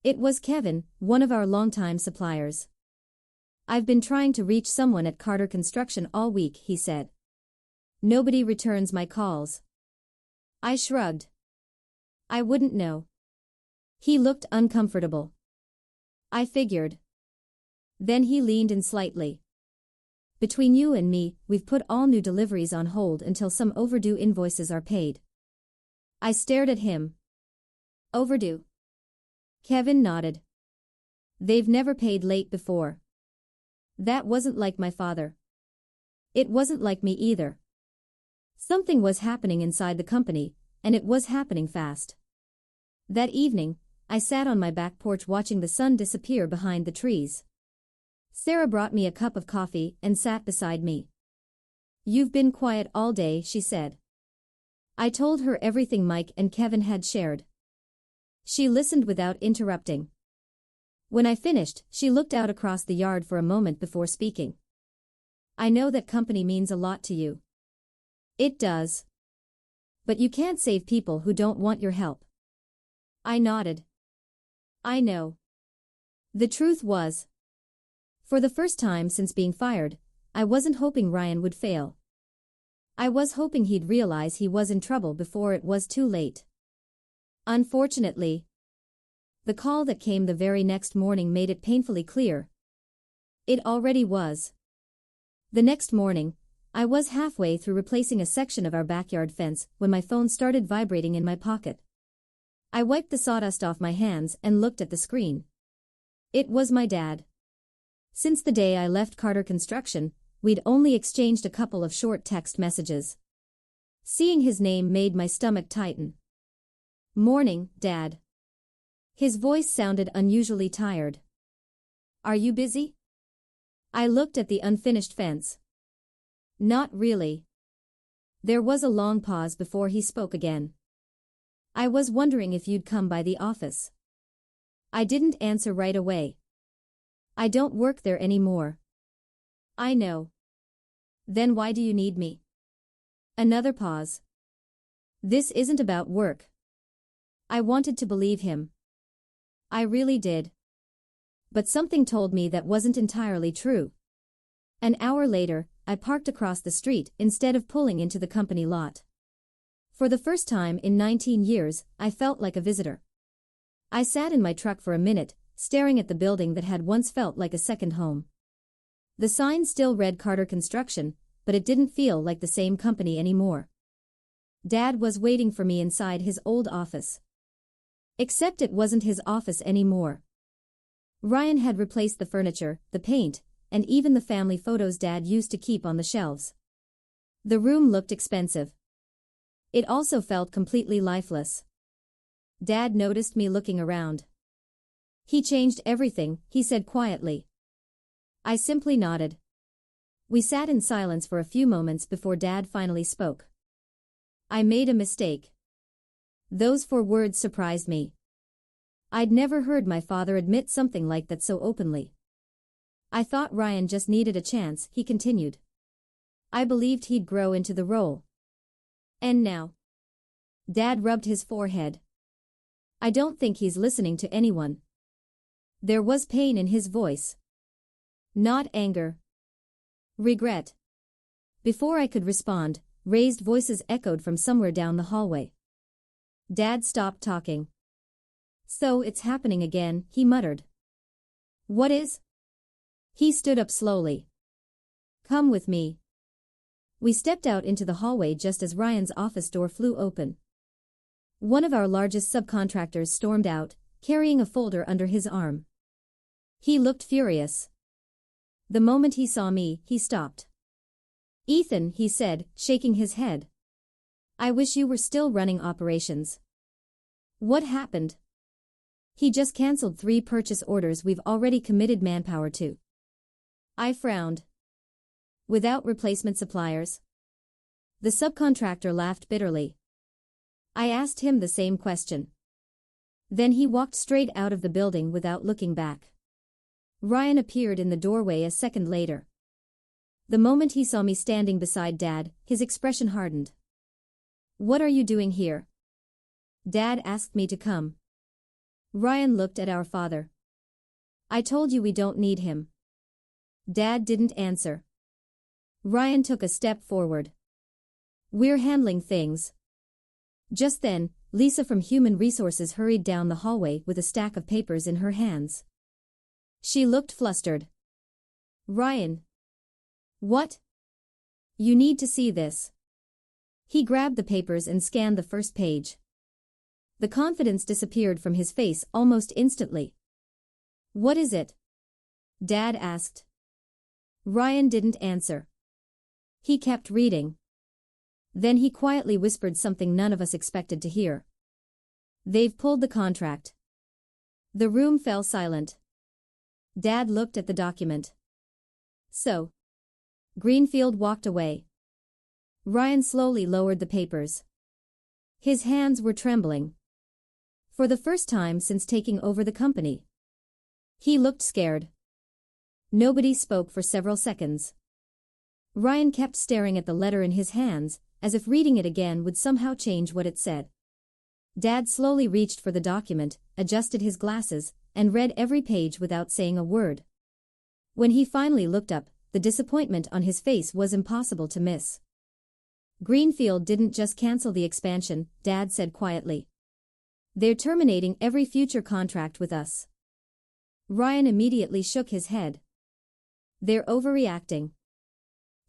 It was Kevin, one of our longtime suppliers. I've been trying to reach someone at Carter Construction all week, he said. Nobody returns my calls. I shrugged. I wouldn't know. He looked uncomfortable. I figured. Then he leaned in slightly. Between you and me, we've put all new deliveries on hold until some overdue invoices are paid. I stared at him. Overdue? Kevin nodded. They've never paid late before. That wasn't like my father. It wasn't like me either. Something was happening inside the company, and it was happening fast. That evening, I sat on my back porch watching the sun disappear behind the trees. Sarah brought me a cup of coffee and sat beside me. You've been quiet all day, she said. I told her everything Mike and Kevin had shared. She listened without interrupting. When I finished, she looked out across the yard for a moment before speaking. I know that company means a lot to you. It does. But you can't save people who don't want your help. I nodded. I know. The truth was, for the first time since being fired, I wasn't hoping Ryan would fail. I was hoping he'd realize he was in trouble before it was too late. Unfortunately, the call that came the very next morning made it painfully clear. It already was. The next morning, I was halfway through replacing a section of our backyard fence when my phone started vibrating in my pocket. I wiped the sawdust off my hands and looked at the screen. It was my dad. Since the day I left Carter Construction, we'd only exchanged a couple of short text messages. Seeing his name made my stomach tighten. Morning, Dad. His voice sounded unusually tired. Are you busy? I looked at the unfinished fence. Not really. There was a long pause before he spoke again. I was wondering if you'd come by the office. I didn't answer right away. I don't work there anymore. I know. Then why do you need me? Another pause. This isn't about work. I wanted to believe him. I really did. But something told me that wasn't entirely true. An hour later, I parked across the street instead of pulling into the company lot. For the first time in 19 years, I felt like a visitor. I sat in my truck for a minute, staring at the building that had once felt like a second home. The sign still read Carter Construction, but it didn't feel like the same company anymore. Dad was waiting for me inside his old office. Except it wasn't his office anymore. Ryan had replaced the furniture, the paint, and even the family photos Dad used to keep on the shelves. The room looked expensive. It also felt completely lifeless. Dad noticed me looking around. He changed everything, he said quietly. I simply nodded. We sat in silence for a few moments before Dad finally spoke. I made a mistake. Those 4 words surprised me. I'd never heard my father admit something like that so openly. I thought Ryan just needed a chance, he continued. I believed he'd grow into the role. And now? Dad rubbed his forehead. I don't think he's listening to anyone. There was pain in his voice. Not anger. Regret. Before I could respond, raised voices echoed from somewhere down the hallway. Dad stopped talking. So it's happening again, he muttered. What is? He stood up slowly. Come with me. We stepped out into the hallway just as Ryan's office door flew open. One of our largest subcontractors stormed out, carrying a folder under his arm. He looked furious. The moment he saw me, he stopped. Ethan, he said, shaking his head. I wish you were still running operations. What happened? He just canceled 3 purchase orders we've already committed manpower to. I frowned. Without replacement suppliers? The subcontractor laughed bitterly. I asked him the same question. Then he walked straight out of the building without looking back. Ryan appeared in the doorway a second later. The moment he saw me standing beside Dad, his expression hardened. What are you doing here? Dad asked me to come. Ryan looked at our father. I told you we don't need him. Dad didn't answer. Ryan took a step forward. We're handling things. Just then, Lisa from Human Resources hurried down the hallway with a stack of papers in her hands. She looked flustered. Ryan. What? You need to see this. He grabbed the papers and scanned the first page. The confidence disappeared from his face almost instantly. What is it? Dad asked. Ryan didn't answer. He kept reading. Then he quietly whispered something none of us expected to hear. They've pulled the contract. The room fell silent. Dad looked at the document. So. Greenfield walked away. Ryan slowly lowered the papers. His hands were trembling. For the first time since taking over the company. He looked scared. Nobody spoke for several seconds. Ryan kept staring at the letter in his hands, as if reading it again would somehow change what it said. Dad slowly reached for the document, adjusted his glasses, and read every page without saying a word. When he finally looked up, the disappointment on his face was impossible to miss. Greenfield didn't just cancel the expansion, Dad said quietly. They're terminating every future contract with us. Ryan immediately shook his head. They're overreacting.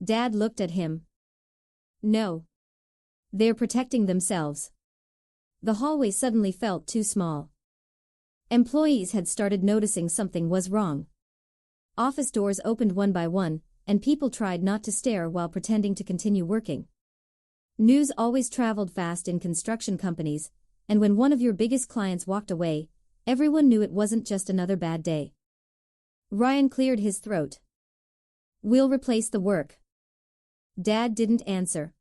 Dad looked at him. No. They're protecting themselves. The hallway suddenly felt too small. Employees had started noticing something was wrong. Office doors opened one by one, and people tried not to stare while pretending to continue working. News always traveled fast in construction companies, and when one of your biggest clients walked away, everyone knew it wasn't just another bad day. Ryan cleared his throat. We'll replace the work. Dad didn't answer.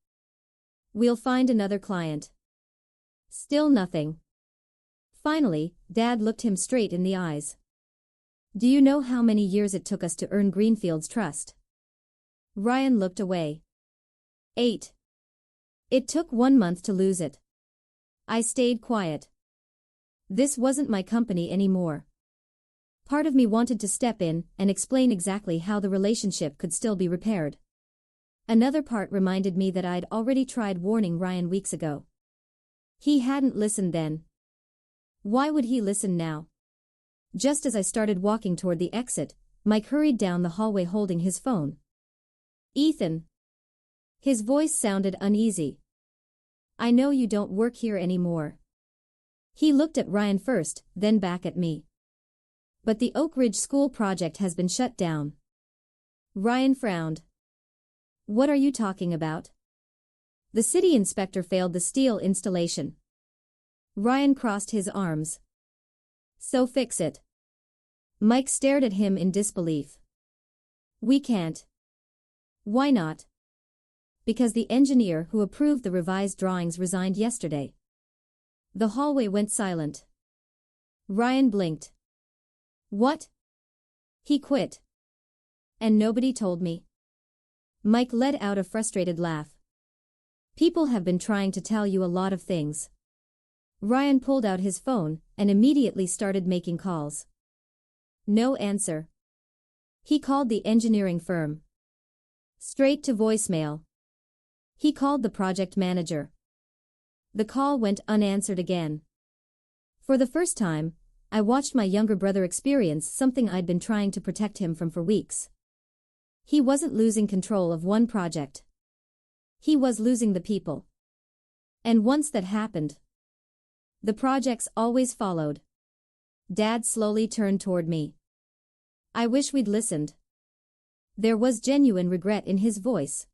We'll find another client. Still nothing. Finally, Dad looked him straight in the eyes. Do you know how many years it took us to earn Greenfield's trust? Ryan looked away. 8. It took 1 month to lose it. I stayed quiet. This wasn't my company anymore. Part of me wanted to step in and explain exactly how the relationship could still be repaired. Another part reminded me that I'd already tried warning Ryan weeks ago. He hadn't listened then. Why would he listen now? Just as I started walking toward the exit, Mike hurried down the hallway holding his phone. Ethan. His voice sounded uneasy. I know you don't work here anymore. He looked at Ryan first, then back at me. But the Oak Ridge School project has been shut down. Ryan frowned. What are you talking about? The city inspector failed the steel installation. Ryan crossed his arms. So fix it. Mike stared at him in disbelief. We can't. Why not? Because the engineer who approved the revised drawings resigned yesterday. The hallway went silent. Ryan blinked. What? He quit. And nobody told me. Mike let out a frustrated laugh. People have been trying to tell you a lot of things. Ryan pulled out his phone and immediately started making calls. No answer. He called the engineering firm. Straight to voicemail. He called the project manager. The call went unanswered again. For the first time, I watched my younger brother experience something I'd been trying to protect him from for weeks. He wasn't losing control of one project. He was losing the people. And once that happened, the projects always followed. Dad slowly turned toward me. I wish we'd listened. There was genuine regret in his voice.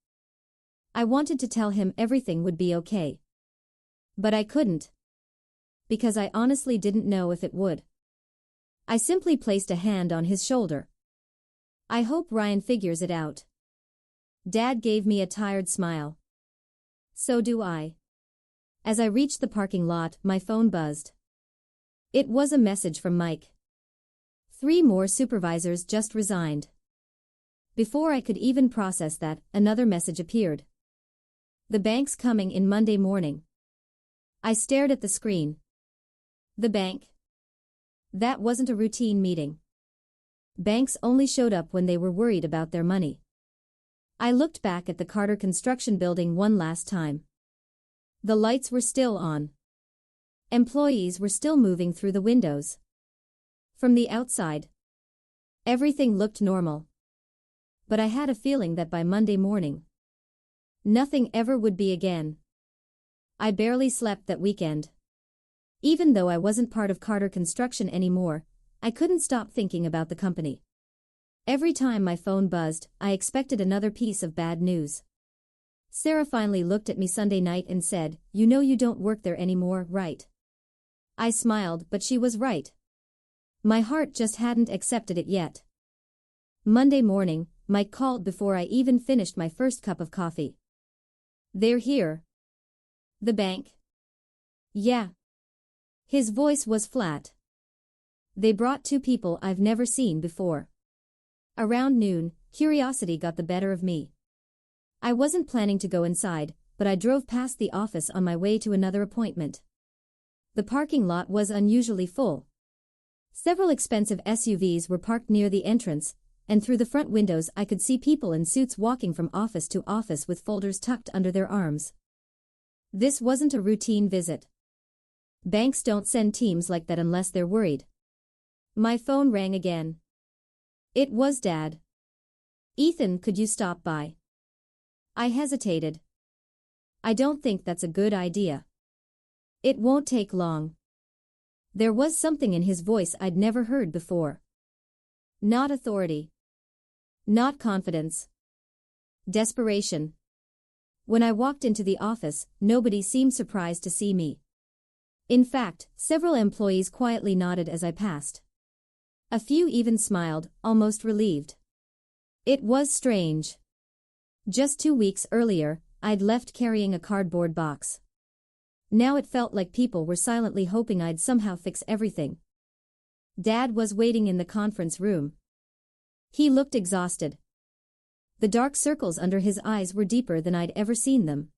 I wanted to tell him everything would be okay. But I couldn't. Because I honestly didn't know if it would. I simply placed a hand on his shoulder. I hope Ryan figures it out. Dad gave me a tired smile. So do I. As I reached the parking lot, my phone buzzed. It was a message from Mike. 3 more supervisors just resigned. Before I could even process that, another message appeared. The bank's coming in Monday morning. I stared at the screen. The bank? That wasn't a routine meeting. Banks only showed up when they were worried about their money. I looked back at the Carter construction building one last time. The lights were still on. Employees were still moving through the windows. From the outside, everything looked normal. But I had a feeling that by Monday morning, nothing ever would be again. I barely slept that weekend. Even though I wasn't part of Carter Construction anymore, I couldn't stop thinking about the company. Every time my phone buzzed, I expected another piece of bad news. Sarah finally looked at me Sunday night and said, "You know you don't work there anymore, right?" I smiled, but she was right. My heart just hadn't accepted it yet. Monday morning, Mike called before I even finished my first cup of coffee. "They're here." "The bank?" "Yeah." His voice was flat. "They brought 2 people I've never seen before." Around noon, curiosity got the better of me. I wasn't planning to go inside, but I drove past the office on my way to another appointment. The parking lot was unusually full. Several expensive SUVs were parked near the entrance, and through the front windows I could see people in suits walking from office to office with folders tucked under their arms. This wasn't a routine visit. Banks don't send teams like that unless they're worried. My phone rang again. It was Dad. "Ethan, could you stop by?" I hesitated. "I don't think that's a good idea." "It won't take long." There was something in his voice I'd never heard before. Not authority. Not confidence. Desperation. When I walked into the office, nobody seemed surprised to see me. In fact, several employees quietly nodded as I passed. A few even smiled, almost relieved. It was strange. Just 2 weeks earlier, I'd left carrying a cardboard box. Now it felt like people were silently hoping I'd somehow fix everything. Dad was waiting in the conference room. He looked exhausted. The dark circles under his eyes were deeper than I'd ever seen them.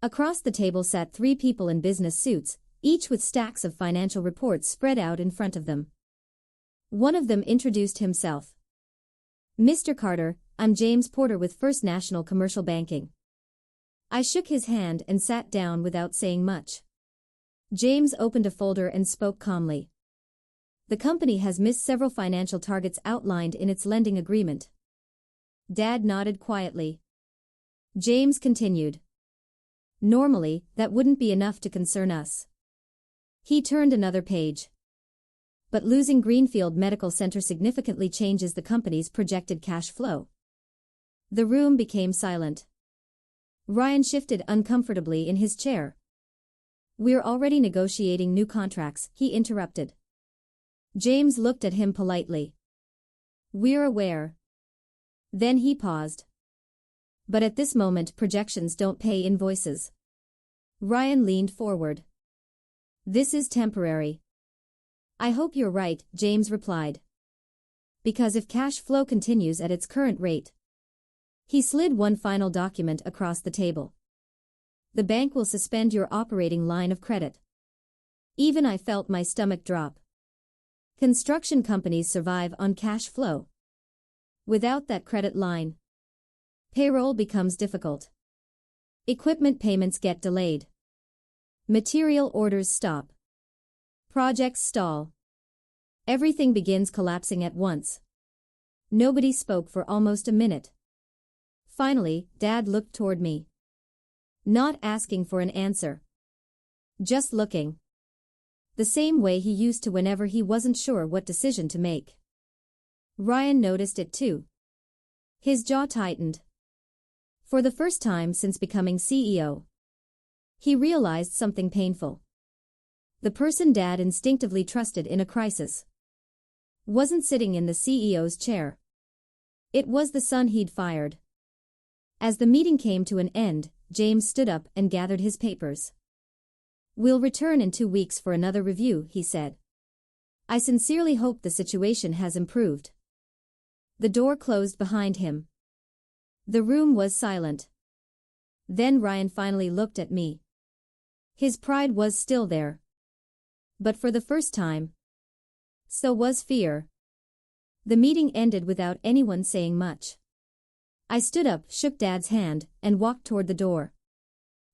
Across the table sat 3 people in business suits, each with stacks of financial reports spread out in front of them. One of them introduced himself. "Mr. Carter, I'm James Porter with First National Commercial Banking." I shook his hand and sat down without saying much. James opened a folder and spoke calmly. "The company has missed several financial targets outlined in its lending agreement." Dad nodded quietly. James continued. "Normally, that wouldn't be enough to concern us." He turned another page. "But losing Greenfield Medical Center significantly changes the company's projected cash flow." The room became silent. Ryan shifted uncomfortably in his chair. "We're already negotiating new contracts," he interrupted. James looked at him politely. "We're aware." Then he paused. "But at this moment projections don't pay invoices." Ryan leaned forward. "This is temporary." "I hope you're right," James replied. "Because if cash flow continues at its current rate." He slid one final document across the table. "The bank will suspend your operating line of credit." Even I felt my stomach drop. Construction companies survive on cash flow. Without that credit line, payroll becomes difficult. Equipment payments get delayed. Material orders stop. Projects stall. Everything begins collapsing at once. Nobody spoke for almost a minute. Finally, Dad looked toward me. Not asking for an answer. Just looking. The same way he used to whenever he wasn't sure what decision to make. Ryan noticed it too. His jaw tightened. For the first time since becoming CEO, he realized something painful. The person Dad instinctively trusted in a crisis wasn't sitting in the CEO's chair. It was the son he'd fired. As the meeting came to an end, James stood up and gathered his papers. "We'll return in 2 weeks for another review," he said. "I sincerely hope the situation has improved." The door closed behind him. The room was silent. Then Ryan finally looked at me. His pride was still there. But for the first time, so was fear. The meeting ended without anyone saying much. I stood up, shook Dad's hand, and walked toward the door.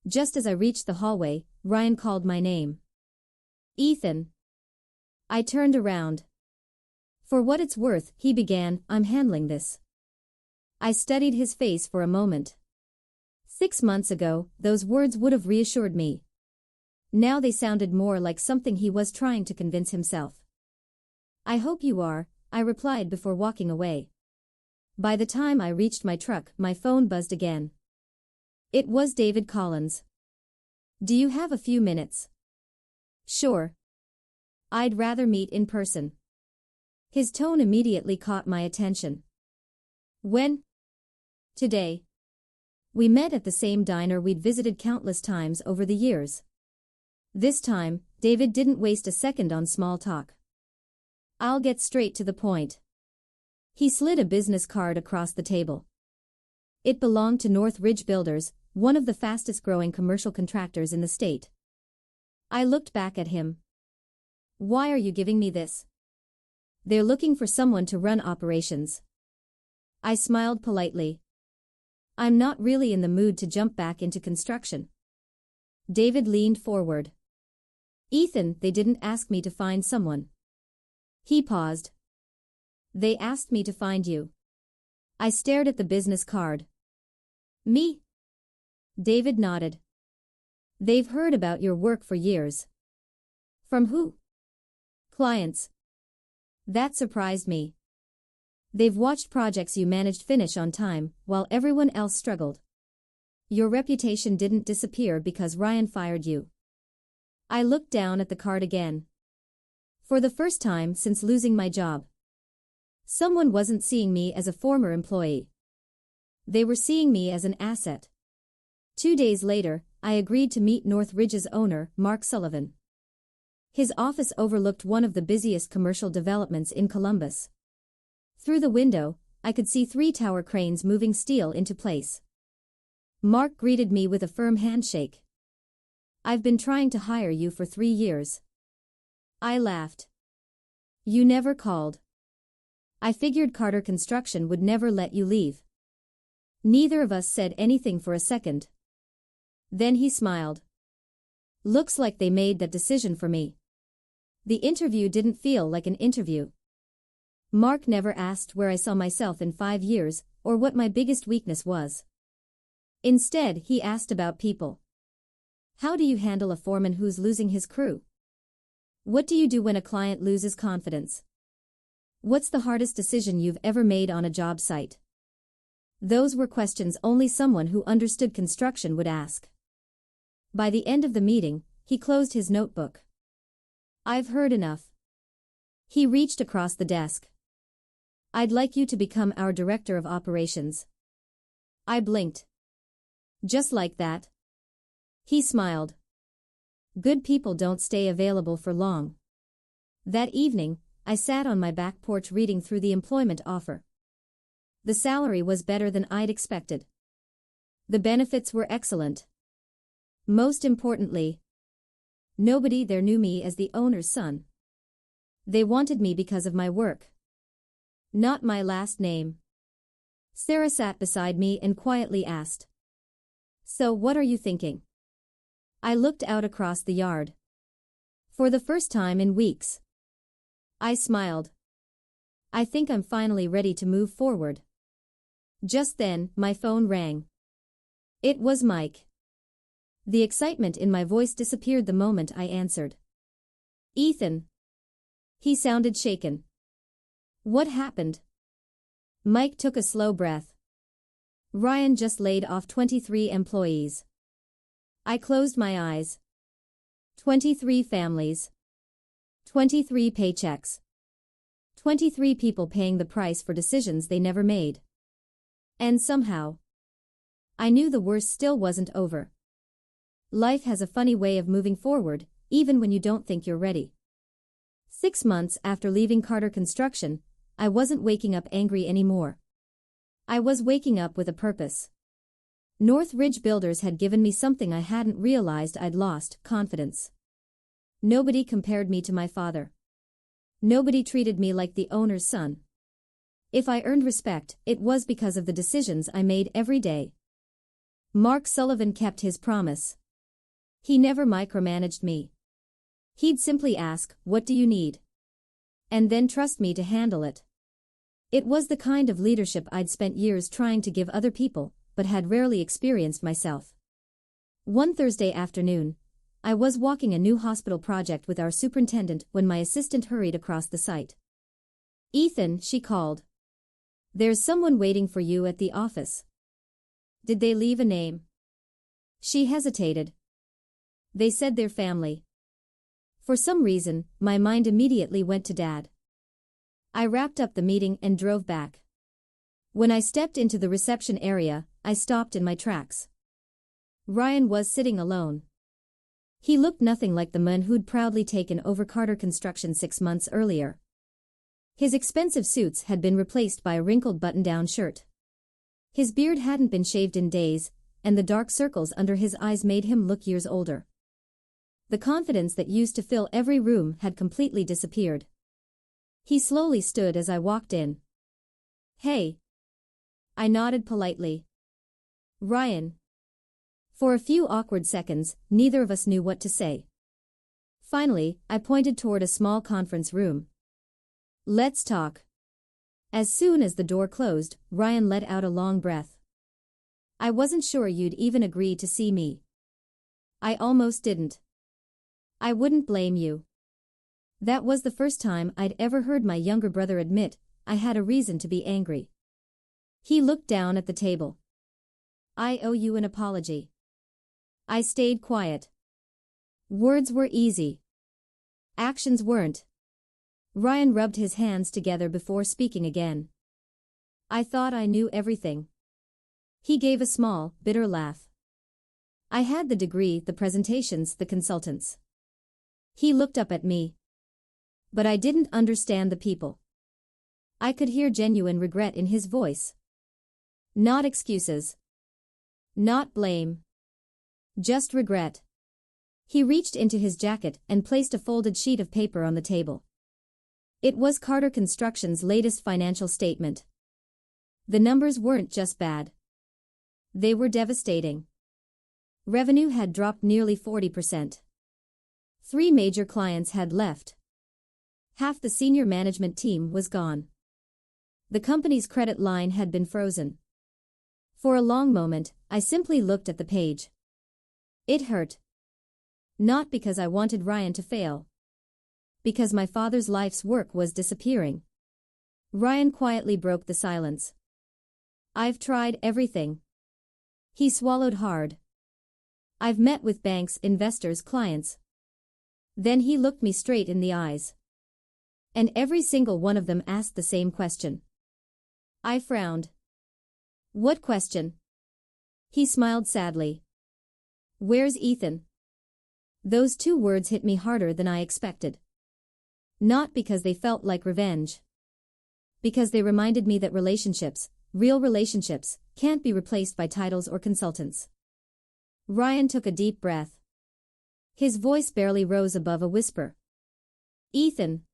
Just as I reached the hallway, Ryan called my name. "Ethan." I turned around. "For what it's worth," he began, "I'm handling this." I studied his face for a moment. 6 months ago, those words would have reassured me. Now they sounded more like something he was trying to convince himself. "I hope you are," I replied before walking away. By the time I reached my truck, my phone buzzed again. It was David Collins. "Do you have a few minutes?" "Sure. I'd rather meet in person." His tone immediately caught my attention. "When?" "Today." We met at the same diner we'd visited countless times over the years. This time, David didn't waste a second on small talk. "I'll get straight to the point." He slid a business card across the table. It belonged to North Ridge Builders, one of the fastest-growing commercial contractors in the state. I looked back at him. "Why are you giving me this?" "They're looking for someone to run operations." I smiled politely. "I'm not really in the mood to jump back into construction." David leaned forward. "Ethan, they didn't ask me to find someone." He paused. "They asked me to find you." I stared at the business card. "Me?" David nodded. "They've heard about your work for years." "From who?" "Clients." That surprised me. "They've watched projects you managed finish on time, while everyone else struggled. Your reputation didn't disappear because Ryan fired you." I looked down at the card again. For the first time since losing my job, someone wasn't seeing me as a former employee. They were seeing me as an asset. 2 days later, I agreed to meet North Ridge's owner, Mark Sullivan. His office overlooked one of the busiest commercial developments in Columbus. Through the window, I could see 3 tower cranes moving steel into place. Mark greeted me with a firm handshake. "I've been trying to hire you for 3 years." I laughed. "You never called." "I figured Carter Construction would never let you leave." Neither of us said anything for a second. Then he smiled. "Looks like they made that decision for me." The interview didn't feel like an interview. Mark never asked where I saw myself in 5 years, or what my biggest weakness was. Instead, he asked about people. "How do you handle a foreman who's losing his crew? What do you do when a client loses confidence? What's the hardest decision you've ever made on a job site?" Those were questions only someone who understood construction would ask. By the end of the meeting, he closed his notebook. "I've heard enough." He reached across the desk. "I'd like you to become our director of operations." I blinked. "Just like that?" He smiled. "Good people don't stay available for long." That evening, I sat on my back porch reading through the employment offer. The salary was better than I'd expected. The benefits were excellent. Most importantly, nobody there knew me as the owner's son. They wanted me because of my work, not my last name. Sarah sat beside me and quietly asked, "So what are you thinking?" I looked out across the yard. For the first time in weeks, I smiled. I think I'm finally ready to move forward. Just then, my phone rang. It was Mike. The excitement in my voice disappeared the moment I answered. "Ethan." He sounded shaken. "What happened?" Mike took a slow breath. "Ryan just laid off 23 employees." I closed my eyes. 23 families. 23 paychecks. 23 people paying the price for decisions they never made. And somehow, I knew the worst still wasn't over. Life has a funny way of moving forward, even when you don't think you're ready. 6 months after leaving Carter Construction, I wasn't waking up angry anymore. I was waking up with a purpose. North Ridge Builders had given me something I hadn't realized I'd lost: confidence. Nobody compared me to my father. Nobody treated me like the owner's son. If I earned respect, it was because of the decisions I made every day. Mark Sullivan kept his promise. He never micromanaged me. He'd simply ask, "What do you need?" and then trust me to handle it. It was the kind of leadership I'd spent years trying to give other people, but had rarely experienced myself. One Thursday afternoon, I was walking a new hospital project with our superintendent when my assistant hurried across the site. "Ethan," she called. "There's someone waiting for you at the office." "Did they leave a name?" She hesitated. "They said their family." For some reason, my mind immediately went to Dad. I wrapped up the meeting and drove back. When I stepped into the reception area, I stopped in my tracks. Ryan was sitting alone. He looked nothing like the man who'd proudly taken over Carter Construction 6 months earlier. His expensive suits had been replaced by a wrinkled button-down shirt. His beard hadn't been shaved in days, and the dark circles under his eyes made him look years older. The confidence that used to fill every room had completely disappeared. He slowly stood as I walked in. "Hey." I nodded politely. "Ryan." For a few awkward seconds, neither of us knew what to say. Finally, I pointed toward a small conference room. "Let's talk." As soon as the door closed, Ryan let out a long breath. "I wasn't sure you'd even agree to see me." "I almost didn't." "I wouldn't blame you." That was the first time I'd ever heard my younger brother admit I had a reason to be angry. He looked down at the table. "I owe you an apology." I stayed quiet. Words were easy. Actions weren't. Ryan rubbed his hands together before speaking again. "I thought I knew everything." He gave a small, bitter laugh. "I had the degree, the presentations, the consultants." He looked up at me. But I didn't understand the people. I could hear genuine regret in his voice. Not excuses. Not blame. Just regret. He reached into his jacket and placed a folded sheet of paper on the table. It was Carter Construction's latest financial statement. The numbers weren't just bad. They were devastating. Revenue had dropped nearly 40%. 3 major clients had left. Half the senior management team was gone. The company's credit line had been frozen. For a long moment, I simply looked at the page. It hurt. Not because I wanted Ryan to fail. Because my father's life's work was disappearing. Ryan quietly broke the silence. "I've tried everything." He swallowed hard. "I've met with banks, investors, clients." Then he looked me straight in the eyes. And every single one of them asked the same question. I frowned. "What question?" He smiled sadly. "Where's Ethan?" Those 2 words hit me harder than I expected. Not because they felt like revenge. Because they reminded me that relationships, real relationships, can't be replaced by titles or consultants. Ryan took a deep breath. His voice barely rose above a whisper. "Ethan."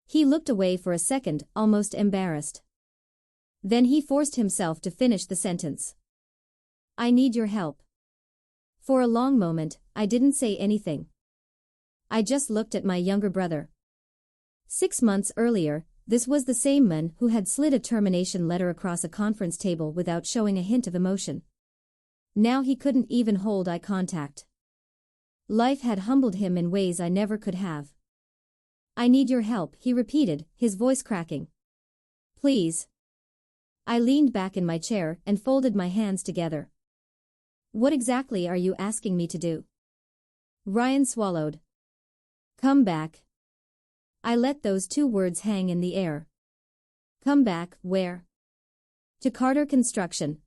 He looked away for a second, almost embarrassed. Then he forced himself to finish the sentence. "I need your help." For a long moment, I didn't say anything. I just looked at my younger brother. 6 months earlier, this was the same man who had slid a termination letter across a conference table without showing a hint of emotion. Now he couldn't even hold eye contact. Life had humbled him in ways I never could have. "I need your help," he repeated, his voice cracking. "Please." I leaned back in my chair and folded my hands together. "What exactly are you asking me to do?" Ryan swallowed. "Come back." I let those 2 words hang in the air. Come back, where? To Carter Construction.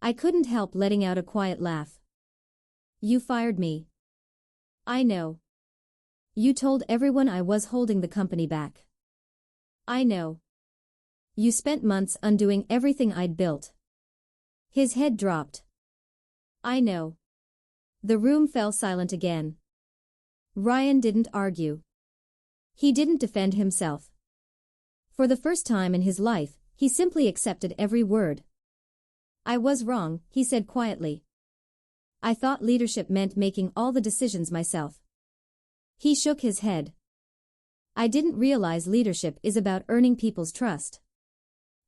I couldn't help letting out a quiet laugh. You fired me. I know. You told everyone I was holding the company back. I know. You spent months undoing everything I'd built. His head dropped. I know. The room fell silent again. Ryan didn't argue. He didn't defend himself. For the first time in his life, he simply accepted every word. I was wrong, he said quietly. I thought leadership meant making all the decisions myself. He shook his head. I didn't realize leadership is about earning people's trust.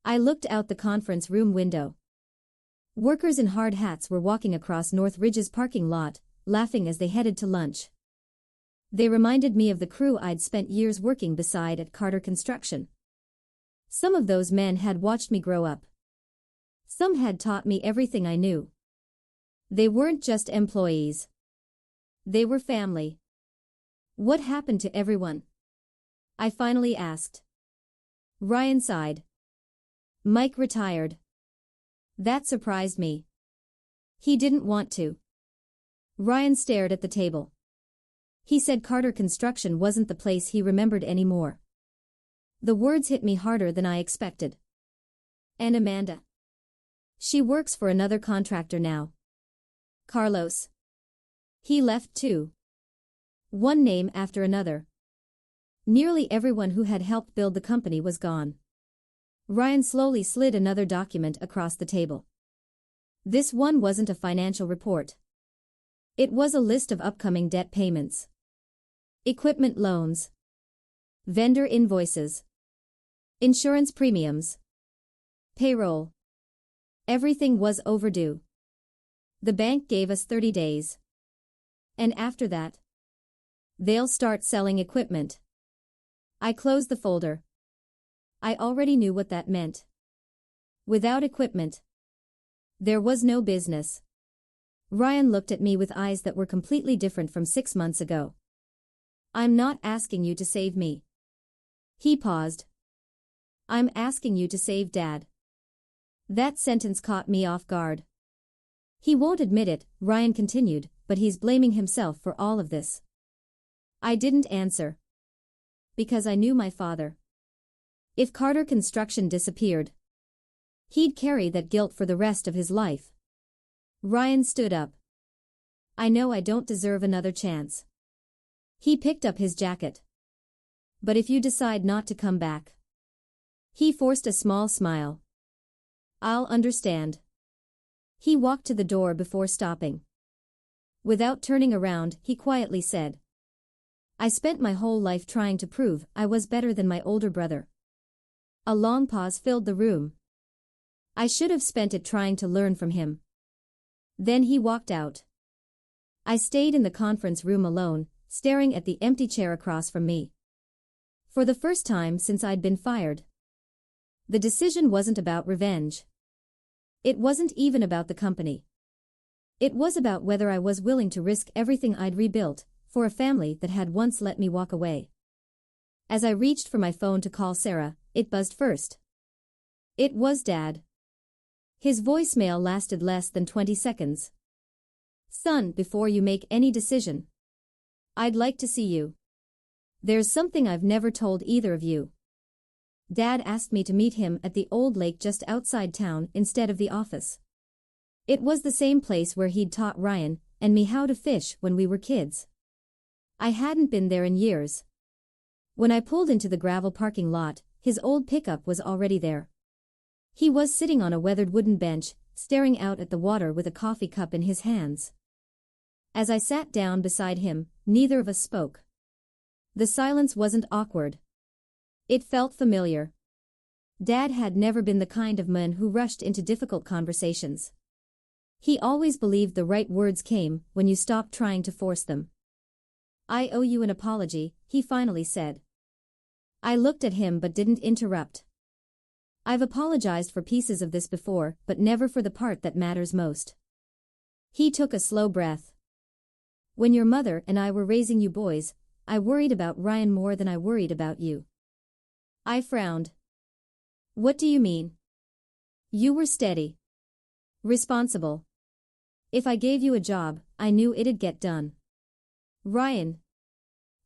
I looked out the conference room window. Workers in hard hats were walking across North Ridge's parking lot, laughing as they headed to lunch. They reminded me of the crew I'd spent years working beside at Carter Construction. Some of those men had watched me grow up. Some had taught me everything I knew. They weren't just employees. They were family. What happened to everyone? I finally asked. Ryan sighed. Mike retired. That surprised me. He didn't want to. Ryan stared at the table. He said Carter Construction wasn't the place he remembered anymore. The words hit me harder than I expected. And Amanda. She works for another contractor now. Carlos. He left too. One name after another. Nearly everyone who had helped build the company was gone. Ryan slowly slid another document across the table. This one wasn't a financial report. It was a list of upcoming debt payments. Equipment loans. Vendor invoices. Insurance premiums. Payroll. Everything was overdue. The bank gave us 30 days. And after that, they'll start selling equipment. I closed the folder. I already knew what that meant. Without equipment, there was no business. Ryan looked at me with eyes that were completely different from 6 months ago. I'm not asking you to save me. He paused. I'm asking you to save Dad. That sentence caught me off guard. He won't admit it, Ryan continued, but he's blaming himself for all of this. I didn't answer. Because I knew my father. If Carter Construction disappeared, he'd carry that guilt for the rest of his life. Ryan stood up. I know I don't deserve another chance. He picked up his jacket. But if you decide not to come back. He forced a small smile. I'll understand. He walked to the door before stopping. Without turning around, he quietly said, I spent my whole life trying to prove I was better than my older brother. A long pause filled the room. I should have spent it trying to learn from him. Then he walked out. I stayed in the conference room alone, staring at the empty chair across from me. For the first time since I'd been fired. The decision wasn't about revenge. It wasn't even about the company. It was about whether I was willing to risk everything I'd rebuilt, for a family that had once let me walk away. As I reached for my phone to call Sarah, it buzzed first. It was Dad. His voicemail lasted less than 20 seconds. Son, before you make any decision, I'd like to see you. There's something I've never told either of you. Dad asked me to meet him at the old lake just outside town instead of the office. It was the same place where he'd taught Ryan and me how to fish when we were kids. I hadn't been there in years. When I pulled into the gravel parking lot, his old pickup was already there. He was sitting on a weathered wooden bench, staring out at the water with a coffee cup in his hands. As I sat down beside him, neither of us spoke. The silence wasn't awkward. It felt familiar. Dad had never been the kind of man who rushed into difficult conversations. He always believed the right words came when you stopped trying to force them. I owe you an apology, he finally said. I looked at him but didn't interrupt. I've apologized for pieces of this before, but never for the part that matters most. He took a slow breath. When your mother and I were raising you boys, I worried about Ryan more than I worried about you. I frowned. What do you mean? You were steady. Responsible. If I gave you a job, I knew it'd get done. Ryan.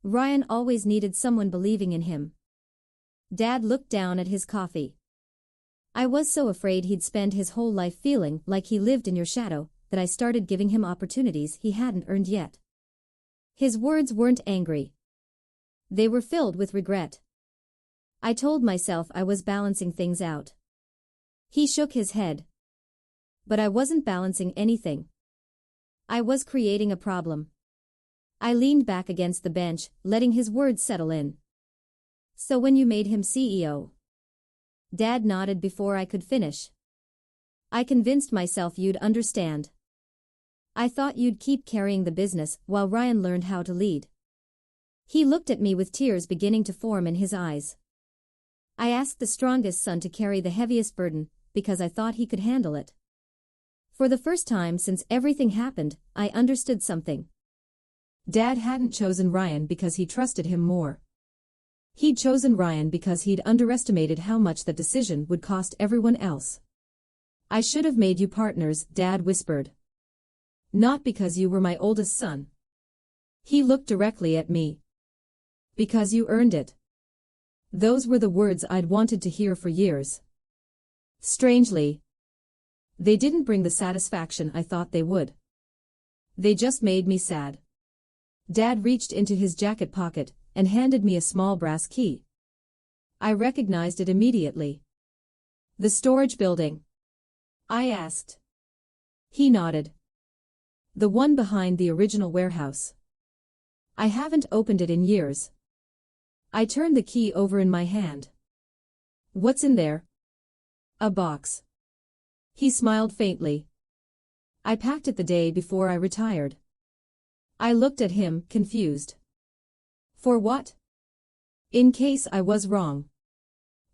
Ryan always needed someone believing in him. Dad looked down at his coffee. I was so afraid he'd spend his whole life feeling like he lived in your shadow that I started giving him opportunities he hadn't earned yet. His words weren't angry. They were filled with regret. I told myself I was balancing things out. He shook his head. But I wasn't balancing anything. I was creating a problem. I leaned back against the bench, letting his words settle in. So when you made him CEO? Dad nodded before I could finish. I convinced myself you'd understand. I thought you'd keep carrying the business while Ryan learned how to lead. He looked at me with tears beginning to form in his eyes. I asked the strongest son to carry the heaviest burden because I thought he could handle it. For the first time since everything happened, I understood something. Dad hadn't chosen Ryan because he trusted him more. He'd chosen Ryan because he'd underestimated how much that decision would cost everyone else. I should have made you partners, Dad whispered. Not because you were my oldest son. He looked directly at me. Because you earned it. Those were the words I'd wanted to hear for years. Strangely, they didn't bring the satisfaction I thought they would. They just made me sad. Dad reached into his jacket pocket and handed me a small brass key. I recognized it immediately. The storage building? I asked. He nodded. The one behind the original warehouse. I haven't opened it in years. I turned the key over in my hand. What's in there? A box. He smiled faintly. I packed it the day before I retired. I looked at him, confused. For what? In case I was wrong.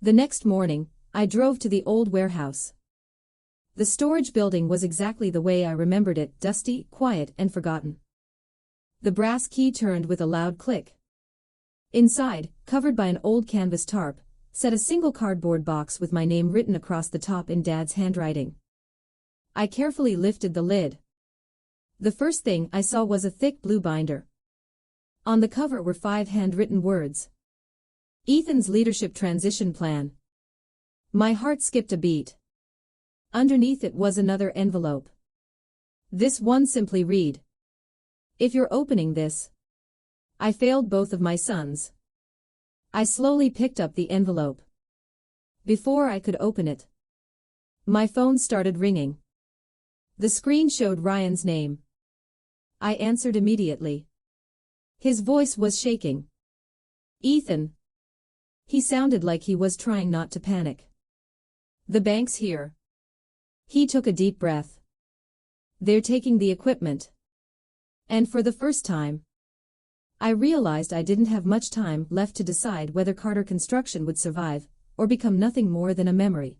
The next morning, I drove to the old warehouse. The storage building was exactly the way I remembered it, dusty, quiet, and forgotten. The brass key turned with a loud click. Inside, covered by an old canvas tarp, sat a single cardboard box with my name written across the top in Dad's handwriting. I carefully lifted the lid. The first thing I saw was a thick blue binder. On the cover were 5 handwritten words. Ethan's Leadership Transition Plan. My heart skipped a beat. Underneath it was another envelope. This one simply read. If you're opening this. I failed both of my sons. I slowly picked up the envelope. Before I could open it, my phone started ringing. The screen showed Ryan's name. I answered immediately. His voice was shaking. Ethan. He sounded like he was trying not to panic. The bank's here. He took a deep breath. They're taking the equipment. And for the first time, I realized I didn't have much time left to decide whether Carter Construction would survive, or become nothing more than a memory.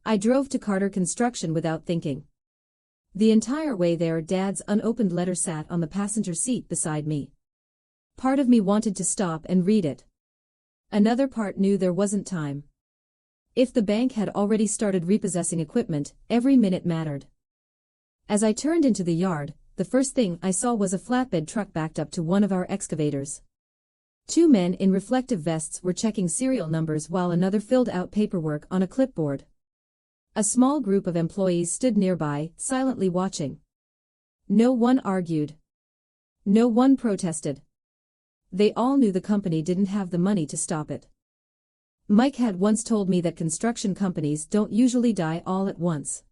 I drove to Carter Construction without thinking. The entire way there, Dad's unopened letter sat on the passenger seat beside me. Part of me wanted to stop and read it. Another part knew there wasn't time. If the bank had already started repossessing equipment, every minute mattered. As I turned into the yard, the first thing I saw was a flatbed truck backed up to one of our excavators. 2 men in reflective vests were checking serial numbers while another filled out paperwork on a clipboard. A small group of employees stood nearby, silently watching. No one argued. No one protested. They all knew the company didn't have the money to stop it. Mike had once told me that construction companies don't usually die all at once.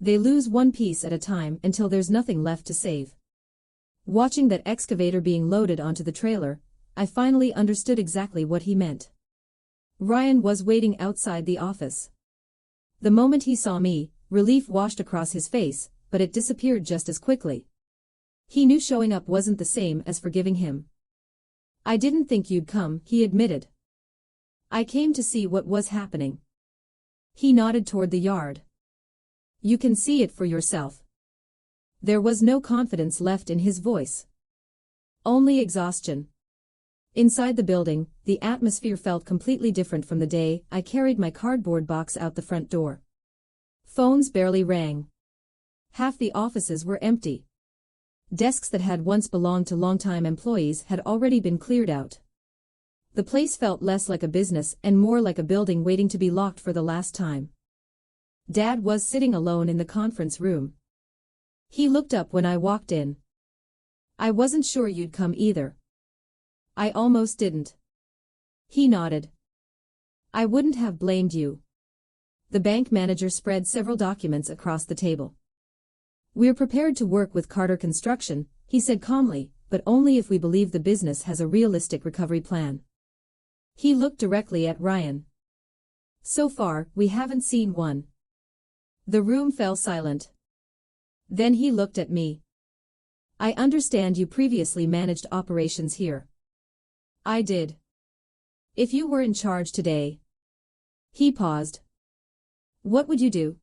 They lose one piece at a time until there's nothing left to save. Watching that excavator being loaded onto the trailer, I finally understood exactly what he meant. Ryan was waiting outside the office. The moment he saw me, relief washed across his face, but it disappeared just as quickly. He knew showing up wasn't the same as forgiving him. I didn't think you'd come, he admitted. I came to see what was happening. He nodded toward the yard. You can see it for yourself. There was no confidence left in his voice. Only exhaustion. Inside the building, the atmosphere felt completely different from the day I carried my cardboard box out the front door. Phones barely rang. Half the offices were empty. Desks that had once belonged to longtime employees had already been cleared out. The place felt less like a business and more like a building waiting to be locked for the last time. Dad was sitting alone in the conference room. He looked up when I walked in. "I wasn't sure you'd come either." "I almost didn't." He nodded. "I wouldn't have blamed you." The bank manager spread several documents across the table. "We're prepared to work with Carter Construction," he said calmly, "but only if we believe the business has a realistic recovery plan." He looked directly at Ryan. "So far, we haven't seen one." The room fell silent. Then he looked at me. "I understand you previously managed operations here." "I did." "If you were in charge today." He paused. "What would you do?"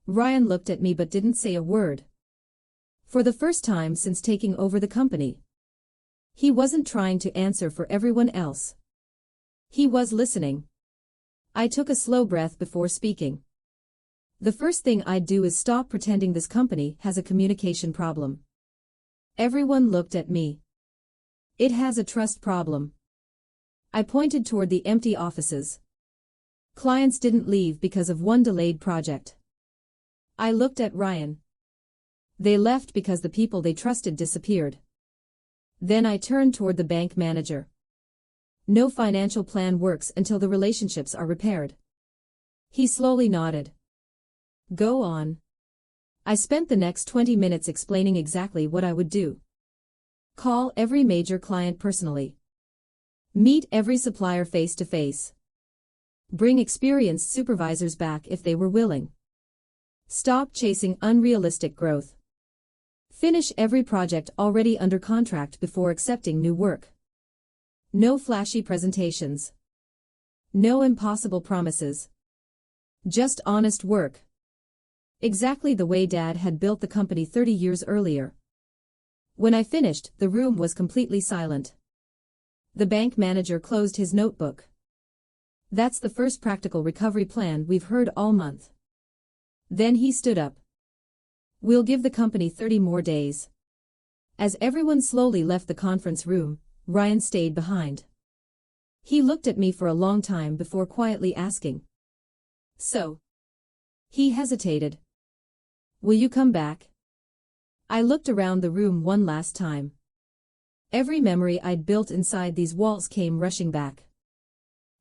Ryan looked at me but didn't say a word. For the first time since taking over the company. He wasn't trying to answer for everyone else. He was listening. I took a slow breath before speaking. "The first thing I'd do is stop pretending this company has a communication problem." Everyone looked at me. "It has a trust problem." I pointed toward the empty offices. Clients didn't leave because of one delayed project. I looked at Ryan. They left because the people they trusted disappeared. Then I turned toward the bank manager. "No financial plan works until the relationships are repaired." He slowly nodded. "Go on." I spent the next 20 minutes explaining exactly what I would do. Call every major client personally. Meet every supplier face to face. Bring experienced supervisors back if they were willing. Stop chasing unrealistic growth. Finish every project already under contract before accepting new work. No flashy presentations. No impossible promises. Just honest work. Exactly the way Dad had built the company 30 years earlier. When I finished, the room was completely silent. The bank manager closed his notebook. "That's the first practical recovery plan we've heard all month." Then he stood up. "We'll give the company 30 more days." As everyone slowly left the conference room, Ryan stayed behind. He looked at me for a long time before quietly asking, "So?" He hesitated. "Will you come back?" I looked around the room one last time. Every memory I'd built inside these walls came rushing back.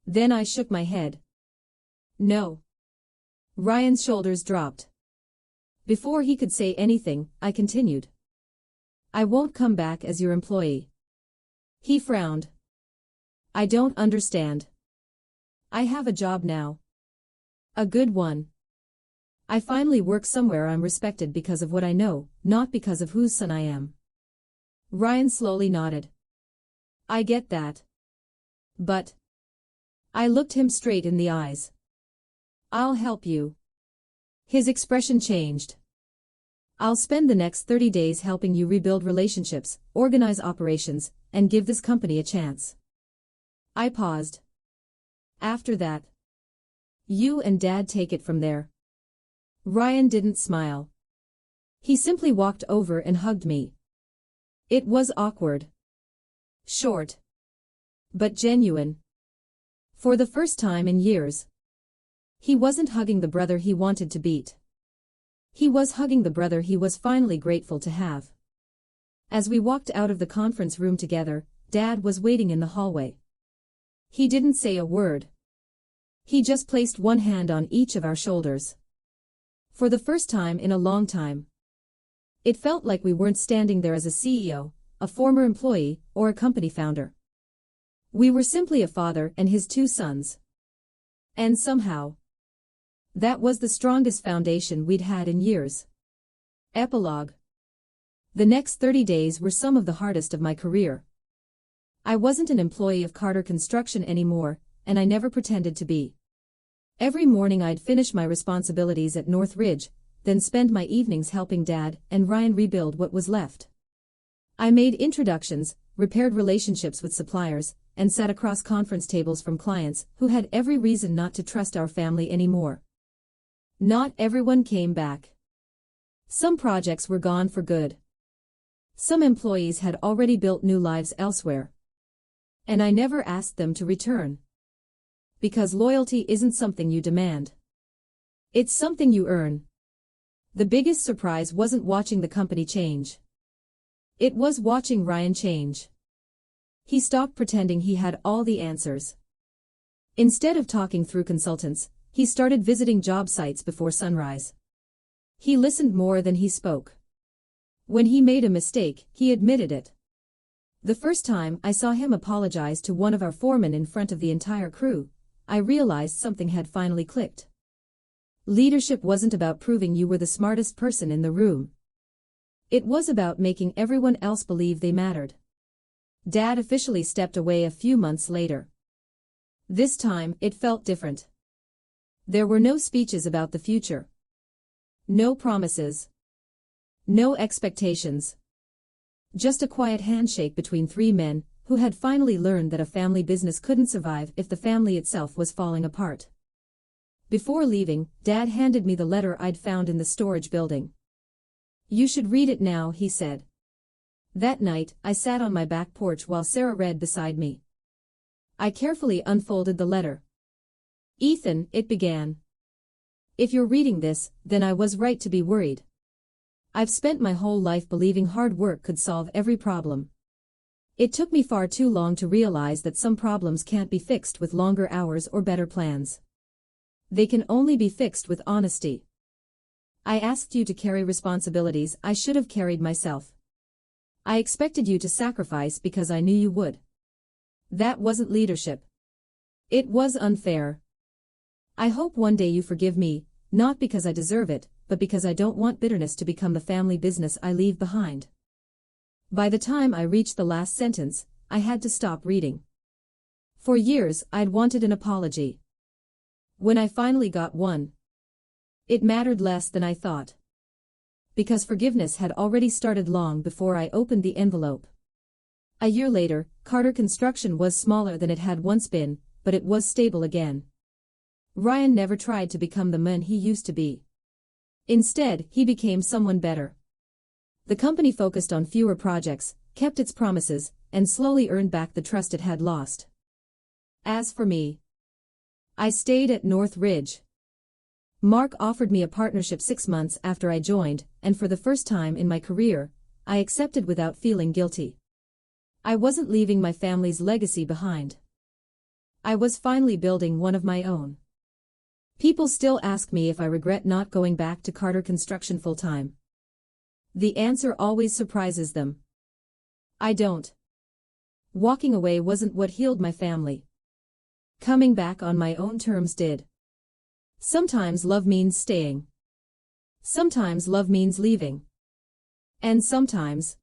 Then I shook my head. "No." Ryan's shoulders dropped. Before he could say anything, I continued. "I won't come back as your employee." He frowned. "I don't understand." "I have a job now. A good one. I finally work somewhere I'm respected because of what I know, not because of whose son I am." Ryan slowly nodded. "I get that. But..." I looked him straight in the eyes. "I'll help you." His expression changed. "I'll spend the next 30 days helping you rebuild relationships, organize operations, and give this company a chance." I paused. "After that, you and Dad take it from there." Ryan didn't smile. He simply walked over and hugged me. It was awkward. Short. But genuine. For the first time in years. He wasn't hugging the brother he wanted to beat. He was hugging the brother he was finally grateful to have. As we walked out of the conference room together, Dad was waiting in the hallway. He didn't say a word. He just placed one hand on each of our shoulders. For the first time in a long time. It felt like we weren't standing there as a CEO, a former employee, or a company founder. We were simply a father and his two sons. And somehow, that was the strongest foundation we'd had in years. Epilogue. The next 30 days were some of the hardest of my career. I wasn't an employee of Carter Construction anymore, and I never pretended to be. Every morning I'd finish my responsibilities at North Ridge, then spend my evenings helping Dad and Ryan rebuild what was left. I made introductions, repaired relationships with suppliers, and sat across conference tables from clients who had every reason not to trust our family anymore. Not everyone came back. Some projects were gone for good. Some employees had already built new lives elsewhere. And I never asked them to return. Because loyalty isn't something you demand. It's something you earn. The biggest surprise wasn't watching the company change. It was watching Ryan change. He stopped pretending he had all the answers. Instead of talking through consultants, he started visiting job sites before sunrise. He listened more than he spoke. When he made a mistake, he admitted it. The first time I saw him apologize to one of our foremen in front of the entire crew, I realized something had finally clicked. Leadership wasn't about proving you were the smartest person in the room. It was about making everyone else believe they mattered. Dad officially stepped away a few months later. This time, it felt different. There were no speeches about the future. No promises. No expectations. Just a quiet handshake between three men who had finally learned that a family business couldn't survive if the family itself was falling apart. Before leaving, Dad handed me the letter I'd found in the storage building. "You should read it now," he said. That night, I sat on my back porch while Sarah read beside me. I carefully unfolded the letter. "Ethan," it began. "If you're reading this, then I was right to be worried. I've spent my whole life believing hard work could solve every problem. It took me far too long to realize that some problems can't be fixed with longer hours or better plans. They can only be fixed with honesty. I asked you to carry responsibilities I should have carried myself. I expected you to sacrifice because I knew you would. That wasn't leadership. It was unfair. I hope one day you forgive me, not because I deserve it, but because I don't want bitterness to become the family business I leave behind." By the time I reached the last sentence, I had to stop reading. For years, I'd wanted an apology. When I finally got one, it mattered less than I thought. Because forgiveness had already started long before I opened the envelope. A year later, Carter Construction was smaller than it had once been, but it was stable again. Ryan never tried to become the man he used to be. Instead, he became someone better. The company focused on fewer projects, kept its promises, and slowly earned back the trust it had lost. As for me, I stayed at North Ridge. Mark offered me a partnership 6 months after I joined, and for the first time in my career, I accepted without feeling guilty. I wasn't leaving my family's legacy behind. I was finally building one of my own. People still ask me if I regret not going back to Carter Construction full-time. The answer always surprises them. I don't. Walking away wasn't what healed my family. Coming back on my own terms did. Sometimes love means staying. Sometimes love means leaving. And sometimes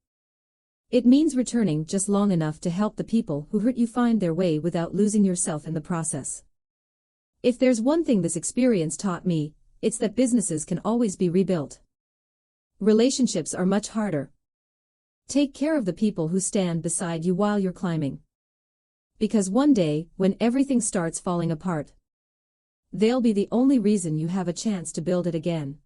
it means returning just long enough to help the people who hurt you find their way without losing yourself in the process. If there's one thing this experience taught me, it's that businesses can always be rebuilt. Relationships are much harder. Take care of the people who stand beside you while you're climbing. Because one day, when everything starts falling apart, they'll be the only reason you have a chance to build it again.